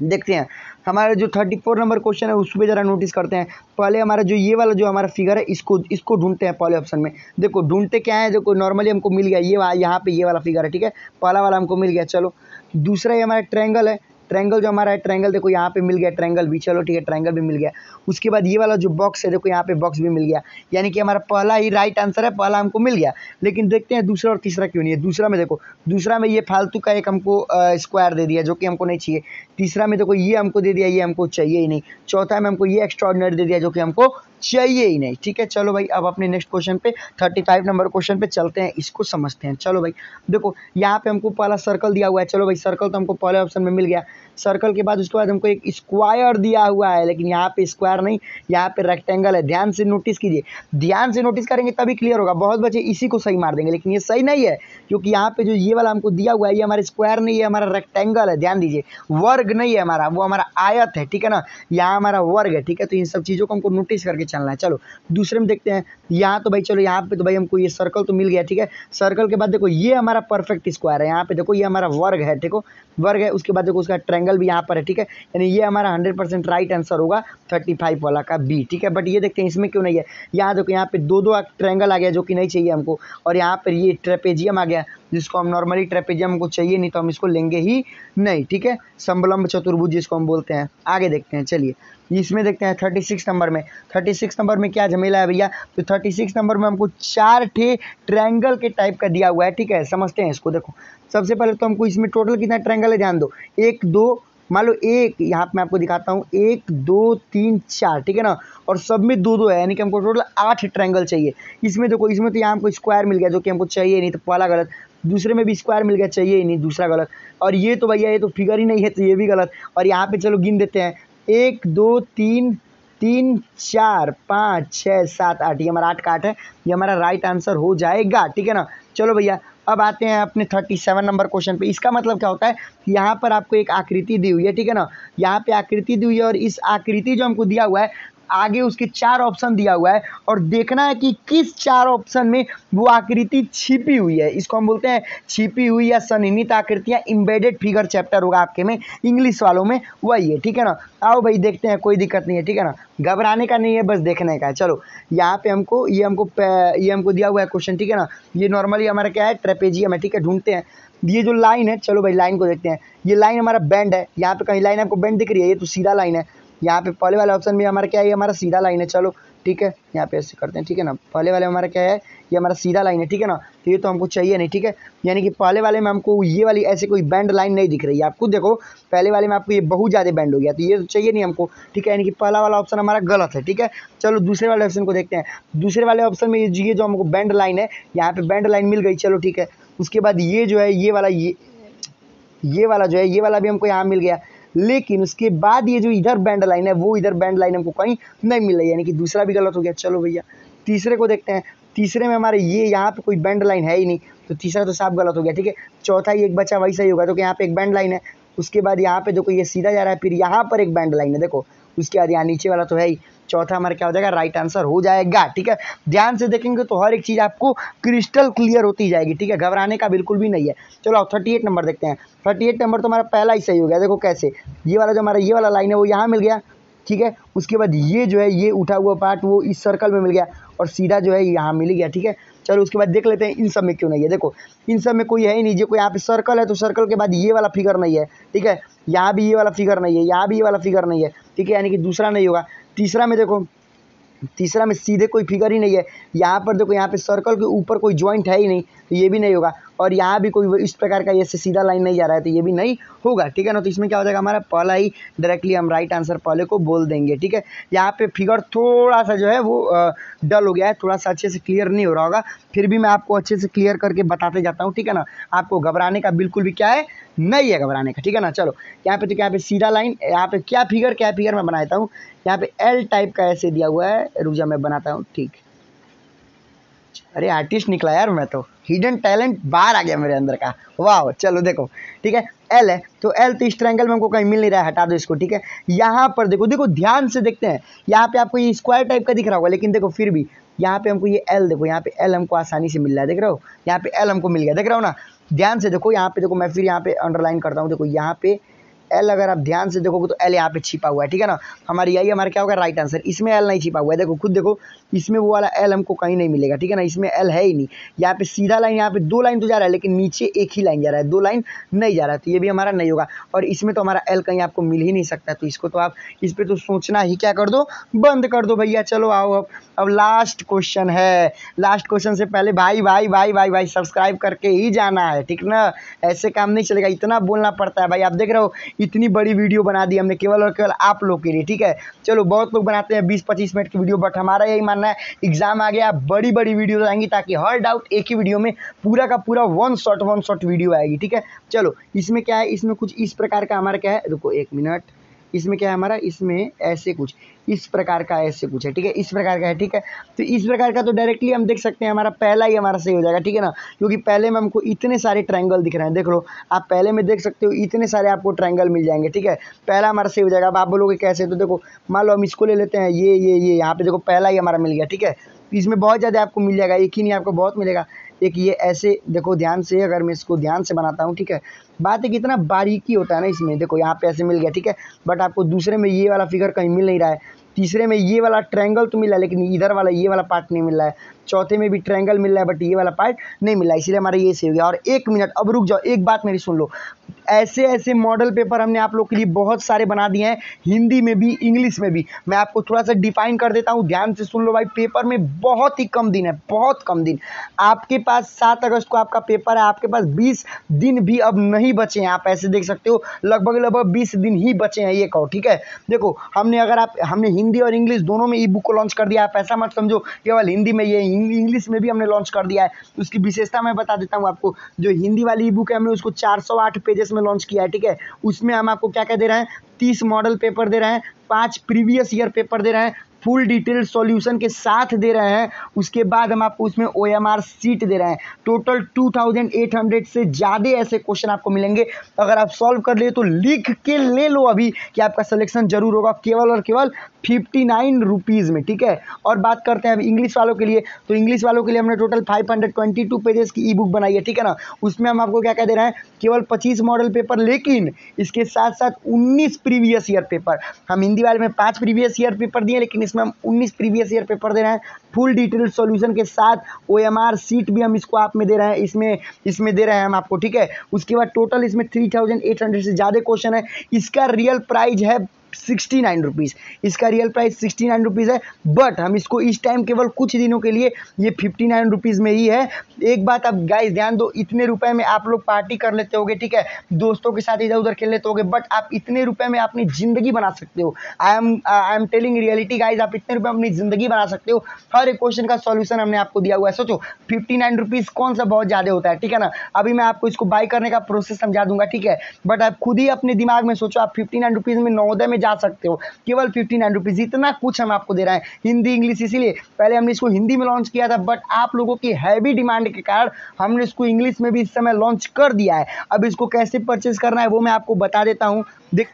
A: देखते हैं हमारा जो 34 नंबर क्वेश्चन है उस पर ज़रा नोटिस करते हैं। पहले हमारा जो ये वाला जो हमारा फिगर है इसको ढूंढते हैं पहले ऑप्शन में। देखो ढूंढते क्या है, देखो नॉर्मली हमको मिल गया ये यहाँ पे ये वाला फिगर है, ठीक है, पहला वाला हमको मिल गया। चलो दूसरा ये हमारा ट्रायंगल है, ट्रायंगल जो हमारा है, ट्रायंगल देखो यहाँ पे मिल गया ट्रायंगल भी, चलो ठीक है ट्रायंगल भी मिल गया। उसके बाद ये वाला जो बॉक्स है, देखो यहाँ पे बॉक्स भी मिल गया, यानी कि हमारा पहला ही राइट आंसर है, पहला हमको मिल गया। लेकिन देखते हैं दूसरा और तीसरा क्यों नहीं है। दूसरा में देखो, दूसरा में ये फालतू का एक हमको स्क्वायर दे दिया जो कि हमको नहीं चाहिए। तीसरा में देखो ये हमको दे दिया, ये हमको चाहिए ही नहीं। चौथा में हमको ये एक्स्ट्राऑर्डिनरी दे दिया जो कि हमको चाहिए ही नहीं, ठीक है। चलो भाई अब अपने नेक्स्ट क्वेश्चन पे 35 नंबर क्वेश्चन पे चलते हैं, इसको समझते हैं। चलो भाई देखो यहाँ पे हमको पहला सर्कल दिया हुआ है। चलो भाई सर्कल तो हमको पहले ऑप्शन में मिल गया। सर्कल के बाद उसके बाद हमको एक स्क्वायर दिया हुआ है, लेकिन यहाँ पे स्क्वायर नहीं, यहाँ पे रेक्टेंगल है। ध्यान से नोटिस कीजिए, ध्यान से नोटिस करेंगे तभी क्लियर होगा। बहुत बच्चे इसी को सही मार देंगे, लेकिन ये सही नहीं है, क्योंकि यहाँ पे जो ये वाला हमको दिया हुआ है ये हमारा स्क्वायर नहीं है, हमारा रेक्टेंगल है। ध्यान दीजिए, वर्ग नहीं है हमारा, वो हमारा आयत है, ठीक है ना। यहाँ हमारा वर्ग है, ठीक है। तो इन सब चीज़ों को हमको नोटिस करके चलना है। चलो दूसरे में देखते हैं। यहाँ तो भाई चलो यहाँ पे तो भाई हमको ये सर्कल तो मिल गया, ठीक है। सर्कल के बाद देखो ये हमारा परफेक्ट स्क्वायर है, यहाँ पे देखो ये हमारा वर्ग है, ठीक है, वर्ग है। उसके बाद देखो उसका ट्रायंगल भी यहाँ पर है, ठीक है। यानी ये हमारा 100% राइट आंसर होगा 35 वाला का बी, ठीक है। बट ये देखते हैं इसमें क्यों नहीं है। यहाँ देखो यहाँ पे दो ट्रायंगल आ गया जो कि नहीं चाहिए हमको, और यहाँ पर ये ट्रेपेजियम आ गया जिसको हम नॉर्मली ट्रेपेजियम हमको चाहिए नहीं, तो हम इसको लेंगे ही नहीं, ठीक है। समलंब चतुर्भुज जिसको हम बोलते हैं। आगे देखते हैं, चलिए इसमें देखते हैं 36 नंबर में। 36 नंबर में क्या झमेला है भैया, तो 36 नंबर में हमको 4 ट्रायंगल के टाइप का दिया हुआ है, ठीक है। समझते हैं इसको। देखो सबसे पहले तो हमको इसमें टोटल कितना ट्रायंगल है ध्यान दो, 1 2, मान लो एक यहाँ पे मैं आपको दिखाता हूँ, 1 2 3 4, ठीक है ना। और सब में 2 2 है, यानी कि हमको टोटल 8 ट्रायंगल चाहिए। इसमें देखो इसमें तो यहाँ हमको स्क्वायर मिल गया जो कि हमको चाहिए नहीं, तो पहला गलत। दूसरे में भी स्क्वायर मिल गया, चाहिए ही नहीं, दूसरा गलत। और ये तो भैया ये तो फिगर ही नहीं है, तो ये भी गलत। और यहाँ पे चलो गिन देते हैं, 1 2 3 3 4 5 6 7 8, ये हमारा 8 का 8 है, ये हमारा राइट आंसर हो जाएगा, ठीक है ना। चलो भैया अब आते हैं अपने 37 नंबर क्वेश्चन पे। इसका मतलब क्या होता है कि यहाँ पर आपको एक आकृति दी हुई है, ठीक है ना। यहाँ पे आकृति दी हुई है, और इस आकृति जो हमको दिया हुआ है आगे उसके 4 ऑप्शन दिया हुआ है, और देखना है कि किस 4 ऑप्शन में वो आकृति छिपी हुई है। इसको हम बोलते हैं छिपी हुई या सन्निहित आकृतियाँ। एम्बेडेड फिगर चैप्टर होगा आपके में, इंग्लिश वालों में वही है, ठीक है ना। आओ भाई देखते हैं, कोई दिक्कत नहीं है, ठीक है ना, घबराने का नहीं है, बस देखने का है। चलो यहाँ पे हमको ये हमको दिया हुआ है क्वेश्चन, ठीक है ना। ये नॉर्मली हमारा क्या है, ट्रेपेजियम है, ठीक है। ढूंढते हैं ये जो लाइन है, चलो भाई लाइन को देखते हैं। ये लाइन हमारा बैंड है, यहाँ पे कहीं लाइन आपको बैंड दिख रही है, ये तो सीधा लाइन है। यहाँ पे पहले वाले ऑप्शन में हमारा क्या है, ये हमारा सीधा लाइन है। चलो ठीक है, यहाँ पे ऐसे करते हैं, ठीक है ना। पहले वाले में हमारा क्या है, ये हमारा सीधा लाइन है, ठीक है ना। तो ये तो हमको चाहिए नहीं, ठीक है। यानी कि पहले वाले में हमको ये वाली ऐसे कोई बैंड लाइन नहीं दिख रही है। आप खुद देखो, पहले वाले में आपको ये बहुत ज़्यादा बैंड हो गया, तो ये तो चाहिए नहीं हमको, ठीक है। यानी कि पहला वाला ऑप्शन हमारा गलत है, ठीक है। चलो दूसरे वाले ऑप्शन को देखते हैं। दूसरे वाले ऑप्शन में ये जो हमको बैंड लाइन है, यहाँ पे बैंड लाइन मिल गई, चलो ठीक है। उसके बाद ये जो है, ये वाला जो है, ये वाला भी हमको यहाँ मिल गया। लेकिन उसके बाद ये जो इधर बैंड लाइन है, वो इधर बैंड लाइन हमको कहीं नहीं मिल रही है, यानी कि दूसरा भी गलत हो गया। चलो भैया तीसरे को देखते हैं। तीसरे में हमारे ये यहाँ पे कोई बैंड लाइन है ही नहीं, तो तीसरा तो साफ गलत हो गया, ठीक है। चौथा ही एक बचा, वही सही होगा, तो यहाँ पे एक बैंड लाइन है। उसके बाद यहाँ पे देखो ये सीधा जा रहा है, फिर यहाँ पर एक बैंड लाइन है, देखो। उसके बाद यहाँ नीचे वाला तो है ही। चौथा हमारा क्या हो जाएगा, राइट आंसर हो जाएगा, ठीक है। ध्यान से देखेंगे तो हर एक चीज़ आपको क्रिस्टल क्लियर होती जाएगी, ठीक है। घबराने का बिल्कुल भी नहीं है। चलो अब 38 नंबर देखते हैं। 38 नंबर तो हमारा पहला ही सही हो गया, देखो कैसे। ये वाला जो हमारा ये वाला लाइन है वो यहाँ मिल गया, ठीक है। उसके बाद ये जो है, ये उठा हुआ पार्ट वो इस सर्कल में मिल गया, और सीधा जो है यहाँ मिल गया, ठीक है। चलो उसके बाद देख लेते हैं इन सब में क्यों नहीं है। देखो इन सब में कोई है ही नहीं, जो कोई यहाँ पे सर्कल है तो सर्कल के बाद ये वाला फिगर नहीं है, ठीक है। यहाँ भी ये वाला फिगर नहीं है, यहाँ भी ये वाला फिगर नहीं है, ठीक है। यानी कि दूसरा नहीं होगा। तीसरा में देखो, तीसरा में सीधे कोई फिगर ही नहीं है। यहाँ पर देखो, यहाँ पे सर्कल के ऊपर कोई जॉइंट है ही नहीं, तो ये भी नहीं होगा। और यहाँ भी कोई इस प्रकार का ये सीधा लाइन नहीं जा रहा है, तो ये भी नहीं होगा, ठीक है ना। तो इसमें क्या हो जाएगा, हमारा पहला ही डायरेक्टली हम राइट आंसर पहले को बोल देंगे, ठीक है। यहाँ पे फिगर थोड़ा सा जो है वो डल हो गया है, थोड़ा सा अच्छे से क्लियर नहीं हो रहा होगा, फिर भी मैं आपको अच्छे से क्लियर करके बताते जाता हूँ, ठीक है ना। आपको घबराने का बिल्कुल भी क्या है, नहीं है घबराने का, ठीक है ना। चलो यहाँ पे तो यहाँ पे सीधा लाइन, यहाँ पे क्या फिगर मैं बनाता हूँ। यहाँ पे एल टाइप का ऐसे दिया हुआ है, रुक जा मैं बनाता हूँ, ठीक। अरे आर्टिस्ट निकला यार, मैं तो हिडन टैलेंट बाहर आ गया मेरे अंदर का, वाह। चलो देखो ठीक है, एल है तो एल तो इस ट्रायंगल में हमको कहीं मिल नहीं रहा है, हटा दो इसको, ठीक है। यहाँ पर देखो, देखो ध्यान से देखते हैं। यहाँ पे आपको ये स्क्वायर टाइप का दिख रहा होगा, लेकिन देखो फिर भी यहाँ पे हमको ये एल, देखो यहाँ पे एल हमको आसानी से मिल रहा है, देख रहे हो। यहाँ पे एल हमको मिल गया, देख रहे हो ना। ध्यान से देखो, यहाँ पे देखो, मैं फिर यहाँ पे अंडरलाइन करता हूँ। देखो यहाँ पे एल अगर आप ध्यान से देखोगे तो एल यहाँ पे छिपा हुआ है, ठीक है ना। हमारी यही हमारा क्या होगा, राइट आंसर। इसमें एल नहीं छिपा हुआ है, देखो खुद देखो, इसमें वो वाला एल हमको कहीं नहीं मिलेगा, ठीक है ना। इसमें एल है ही नहीं। यहाँ पे सीधा लाइन, यहाँ पे दो लाइन तो जा रहा है, लेकिन नीचे एक ही लाइन जा रहा है, दो लाइन नहीं जा रहा है, तो ये भी हमारा नहीं होगा। और इसमें तो हमारा एल कहीं आपको मिल ही नहीं सकता, तो इसको तो आप इस पर तो सोचना ही क्या कर दो, बंद कर दो भैया। चलो आओ अब लास्ट क्वेश्चन है। लास्ट क्वेश्चन से पहले भाई भाई भाई भाई भाई सब्सक्राइब करके ही जाना है, ठीक ना। ऐसे काम नहीं चलेगा, इतना बोलना पड़ता है भाई। आप देख रहे हो इतनी बड़ी वीडियो बना दी हमने केवल और केवल आप लोग के लिए, ठीक है। चलो बहुत लोग बनाते हैं 20-25 मिनट की वीडियो, बट हमारा यही मानना है एग्जाम आ गया, बड़ी बड़ी वीडियो आएंगी, ताकि हर डाउट एक ही वीडियो में पूरा का पूरा वन शॉट वीडियो आएगी, ठीक है। चलो इसमें क्या है, इसमें कुछ इस प्रकार का हमारा क्या है, रुको 1 मिनट। इसमें क्या है हमारा, इसमें ऐसे कुछ इस प्रकार का ऐसे कुछ है, ठीक है। इस प्रकार का है, ठीक है। तो इस प्रकार का तो डायरेक्टली हम देख सकते हैं हमारा पहला ही हमारा सही हो जाएगा, ठीक है ना। क्योंकि पहले में हमको इतने सारे ट्रायंगल दिख रहे हैं, देख लो आप पहले में देख सकते हो, इतने सारे आपको ट्रायंगल मिल जाएंगे, ठीक है। पहला हमारा सही हो जाएगा। अब आप बोलोगे कैसे, तो देखो मान लो हम इसको ले लेते हैं, ये यहाँ पे देखो पहला ही हमारा मिल गया, ठीक है। इसमें बहुत ज़्यादा आपको मिल जाएगा, एक ही नहीं आपको बहुत मिलेगा। एक ये ऐसे देखो ध्यान से, अगर मैं इसको ध्यान से बनाता हूँ, ठीक है। बात है कितना बारीकी होता है ना इसमें, देखो यहाँ पे ऐसे मिल गया, ठीक है। बट आपको दूसरे में ये वाला फिगर कहीं मिल नहीं रहा है। तीसरे में ये वाला ट्रायंगल तो मिल रहा है, लेकिन इधर वाला ये वाला पार्ट नहीं मिल रहा है। चौथे में भी ट्रायंगल मिल रहा है, बट ये वाला पार्ट नहीं मिल रहा है, इसलिए हमारा ये सही हो गया। और 1 मिनट अब रुक जाओ, एक बात मेरी सुन लो। ऐसे ऐसे मॉडल पेपर हमने आप लोग के लिए बहुत सारे बना दिए हैं, हिंदी में भी इंग्लिश में भी। मैं आपको थोड़ा सा डिफाइन कर देता हूँ, ध्यान से सुन लो भाई। पेपर में बहुत ही कम दिन है, बहुत कम दिन। आपके पास 7 अगस्त को आपका पेपर है, आपके पास 20 दिन भी अब नहीं बचे हैं। आप ऐसे देख सकते हो, लगभग 20 दिन ही बचे हैं, ये कहो, ठीक है। देखो हमने हिंदी और इंग्लिश दोनों में ई बुक को लॉन्च कर दिया। आप ऐसा मत समझो केवल हिंदी में, ये इंग्लिश में भी हमने लॉन्च कर दिया है। उसकी विशेषता मैं बता देता हूँ आपको। जो हिंदी वाली ई बुक है, हमने उसको 408 पेजेस में लॉन्च किया है, ठीक है। उसमें हम आपको क्या क्या दे रहे हैं, 30 मॉडल पेपर दे रहे हैं, 5 प्रीवियस ईयर पेपर दे रहे हैं, फुल डिटेल सॉल्यूशन के साथ दे रहे हैं। उसके बाद हम आपको उसमें OMR सीट दे रहे हैं। टोटल 2800 से ज़्यादा ऐसे क्वेश्चन आपको मिलेंगे। अगर आप सॉल्व कर लिए तो लिख के ले लो अभी कि आपका सिलेक्शन जरूर होगा, केवल और केवल 59 रुपीज़ में, ठीक है। और बात करते हैं अब इंग्लिश वालों के लिए, तो इंग्लिश वालों के लिए हमने टोटल 522 पेजेस की ई बुक बनाई है, ठीक है ना। उसमें हम आपको क्या क्या दे रहे हैं, केवल 25 मॉडल पेपर, लेकिन इसके साथ साथ 19 प्रीवियस ईयर पेपर। हम हिंदी वाले में 5 प्रीवियस ईयर पेपर दिए, लेकिन इसमें हम 19 प्रीवियस ईयर पेपर दे रहे हैं, फुल डिटेल सॉल्यूशन के साथ। OMR सीट भी हम इसको आप में दे रहे हैं, इसमें दे रहे हैं हम आपको, ठीक है। उसके बाद टोटल इसमें 3800 से ज़्यादा क्वेश्चन है। इसका रियल प्राइस है 69 रुपीज़। इसका रियल प्राइस 69 रुपीज़ है, बट हम इसको इस टाइम केवल कुछ दिनों के लिए ये 59 रुपीज़ में ही है। एक बात अब गाइस ध्यान दो, इतने रुपए में आप लोग पार्टी कर लेते होगे, ठीक है, दोस्तों के साथ इधर उधर खेल लेते होगे, बट आप इतने रुपए में अपनी ज़िंदगी बना सकते हो। I am telling reality guys, आप इतने रुपए में अपनी ज़िंदगी बना सकते हो। हर एक क्वेश्चन का सॉल्यूशन हमने आपको दिया हुआ है। सोचो 59 रुपीज़ कौन सा बहुत ज़्यादा होता है, ठीक है ना। अभी मैं आपको इसको बाय करने का प्रोसेस समझा दूंगा, ठीक है, बट आप खुद ही अपने दिमाग में सोचो, आप 59 रुपीज़ में नवोदय में जा सकते हो, केवल 59 रुपीज़। इतना कुछ हम आपको दे रहे हैं, हिंदी इंग्लिश, इसीलिए पहले हमने इसको हिंदी में लॉन्च किया था, बट आप लोगों की हैवी डिमांड के कारण हमने इसको इंग्लिश में भी इस समय लॉन्च कर दिया है। अब इसको कैसे परचेज करना है वो मैं आपको बता देता हूँ। देख,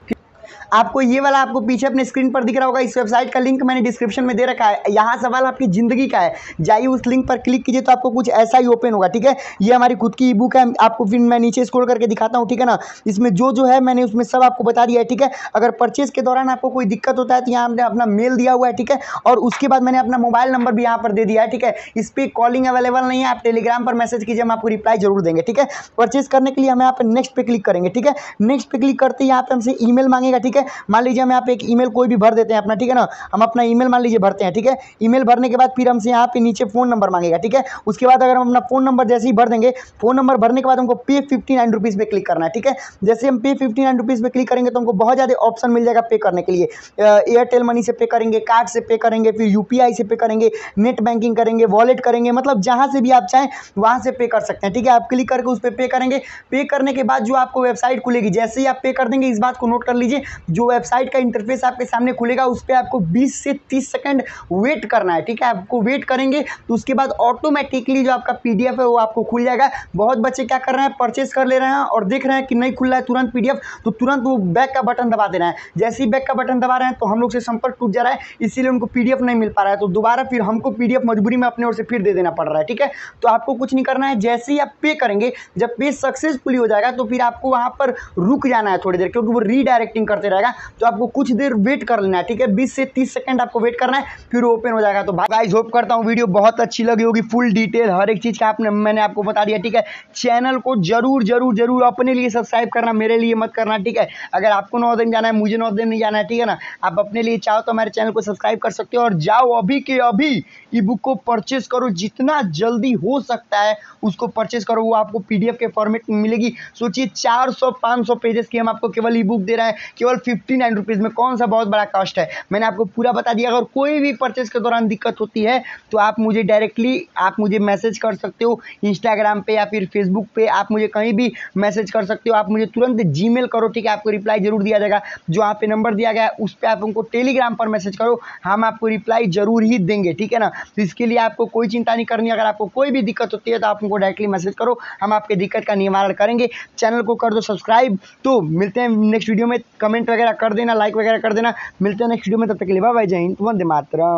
A: आपको ये वाला आपको पीछे अपने स्क्रीन पर दिख रहा होगा, इस वेबसाइट का लिंक मैंने डिस्क्रिप्शन में दे रखा है। यहाँ सवाल आपकी ज़िंदगी का है, जाइए उस लिंक पर क्लिक कीजिए तो आपको कुछ ऐसा ही ओपन होगा, ठीक है। ये हमारी खुद की ई बुक है, आपको फिर मैं नीचे स्क्रॉल करके दिखाता हूँ, ठीक है ना। इसमें जो है मैंने उसमें सब आपको बता दिया है, ठीक है। अगर परचेज के दौरान आपको कोई दिक्कत होता है तो यहाँ हमने अपना मेल दिया हुआ है, ठीक है, और उसके बाद मैंने अपना मोबाइल नंबर भी यहाँ पर दे दिया है, ठीक है। इस पर कॉलिंग अवेलेबल नहीं है, आप टेलीग्राम पर मैसेज कीजिए, हम आपको रिप्लाई जरूर देंगे, ठीक है। परचेज करने के लिए हम यहाँ पर नेक्स्ट पे क्लिक करेंगे, ठीक है। नेक्स्ट पे क्लिक करते ही यहाँ पे हमसे ईमेल मांगेगा, ठीक है। मान लीजिए हम यहाँ पे एक ईमेल कोई भी भर देते हैं अपना, ठीक है ना। हम अपना ईमेल मान लीजिए भरते हैं, ठीक है। ईमेल भरने के बाद फिर हमसे यहाँ पे नीचे फ़ोन नंबर मांगेगा, ठीक है। उसके बाद अगर हम अपना फ़ोन नंबर जैसे ही भर देंगे, फ़ोन नंबर भरने के बाद हमको पे 59 रुपीज़ पे क्लिक करना है, ठीक है। जैसे हम पे 59 रुपीज़ पे क्लिक करेंगे तो हमको बहुत ज़्यादा ऑप्शन मिल जाएगा पे करने के लिए। एयरटेल मनी से पे करेंगे, कार्ड से पे करेंगे, फिर यूपीआई से पे करेंगे, नेट बैंकिंग करेंगे, वॉलेट करेंगे, मतलब जहाँ से भी आप चाहें वहाँ से पे कर सकते हैं, ठीक है। आप क्लिक करके उस पर पे करेंगे। पे करने के बाद जो आपको वेबसाइट खुलेगी, जैसे ही आप पे कर देंगे, इस बात को नोट कर लीजिए, जो वेबसाइट का इंटरफेस आपके सामने खुलेगा उस पर आपको 20 से 30 सेकंड वेट करना है, ठीक है। आपको वेट करेंगे तो उसके बाद ऑटोमेटिकली जो आपका पीडीएफ है वो आपको खुल जाएगा। बहुत बच्चे क्या कर रहे हैं, परचेस कर ले रहे हैं और देख रहे हैं कि नहीं खुल रहा है तुरंत पीडीएफ, तो तुरंत वो बैक का बटन दबा दे रहे हैं। जैसे ही बैक का बटन दबा रहे हैं तो हम लोग से संपर्क टूट जा रहा है, इसीलिए उनको पीडीएफ नहीं मिल पा रहा है, तो दोबारा फिर हमको पीडीएफ मजबूरी में अपने ओर से फिर दे देना पड़ रहा है, ठीक है। तो आपको कुछ नहीं करना है, जैसे ही आप पे करेंगे, जब पे सक्सेसफुली हो जाएगा तो फिर आपको वहाँ पर रुक जाना है थोड़ी देर, क्योंकि वो रीडायरेक्टिंग करते रहेगा, तो आपको कुछ देर वेट कर लेना है, ठीक है। 20 से 30 सेकंड आपको वेट करना है, फिर ओपन हो जाएगा। तो भाई गाइस होप करता हूँ वीडियो बहुत अच्छी लगी होगी, फुल डिटेल हर एक चीज़ का मैंने आपको बता दिया, ठीक है। चैनल को जरूर जरूर जरूर अपने लिए सब्सक्राइब करना, मेरे लिए मत करना, ठीक है। अगर आपको नवोदय में जाना है, मुझे नवोदय नहीं जाना है, ठीक है ना, आप अपने लिए चाहो तो हमारे चैनल को सब्सक्राइब कर सकते हो और जाओ अभी के अभी ई बुक को परचेस करो, जितना जल्दी हो सकता है उसको परचेस करो। वो आपको पीडीएफ के फॉर्मेट में मिलेगी। सोचिए 400-500 पेजेस की हम आपको केवल ई बुक दे रहे हैं, केवल 59 रुपीज़ में। कौन सा बहुत बड़ा कॉस्ट है, मैंने आपको पूरा बता दिया। अगर कोई भी परचेस के दौरान दिक्कत होती है तो आप मुझे डायरेक्टली आप मुझे मैसेज कर सकते हो इंस्टाग्राम पे या फिर फेसबुक पे, आप मुझे कहीं भी मैसेज कर सकते हो। आप मुझे तुरंत जीमेल करो, ठीक है, आपको रिप्लाई जरूर दिया जाएगा। जो यहाँ पे नंबर दिया गया है उस पर आप हमको टेलीग्राम पर मैसेज करो, हम आपको रिप्लाई जरूर ही देंगे, ठीक है ना। तो इसके लिए आपको कोई चिंता नहीं करनी। अगर आपको कोई भी दिक्कत होती है तो आप हमको डायरेक्टली मैसेज करो, हम आपके दिक्कत का निवारण करेंगे। चैनल को कर दो सब्सक्राइब। तो मिलते हैं नेक्स्ट वीडियो में, कमेंट वगैरह कर देना, लाइक वगैरह कर देना। मिलते हैं नेक्स्ट वीडियो में, तब तक के लिए बाय बाय, जय हिंद, वंदे मातरम।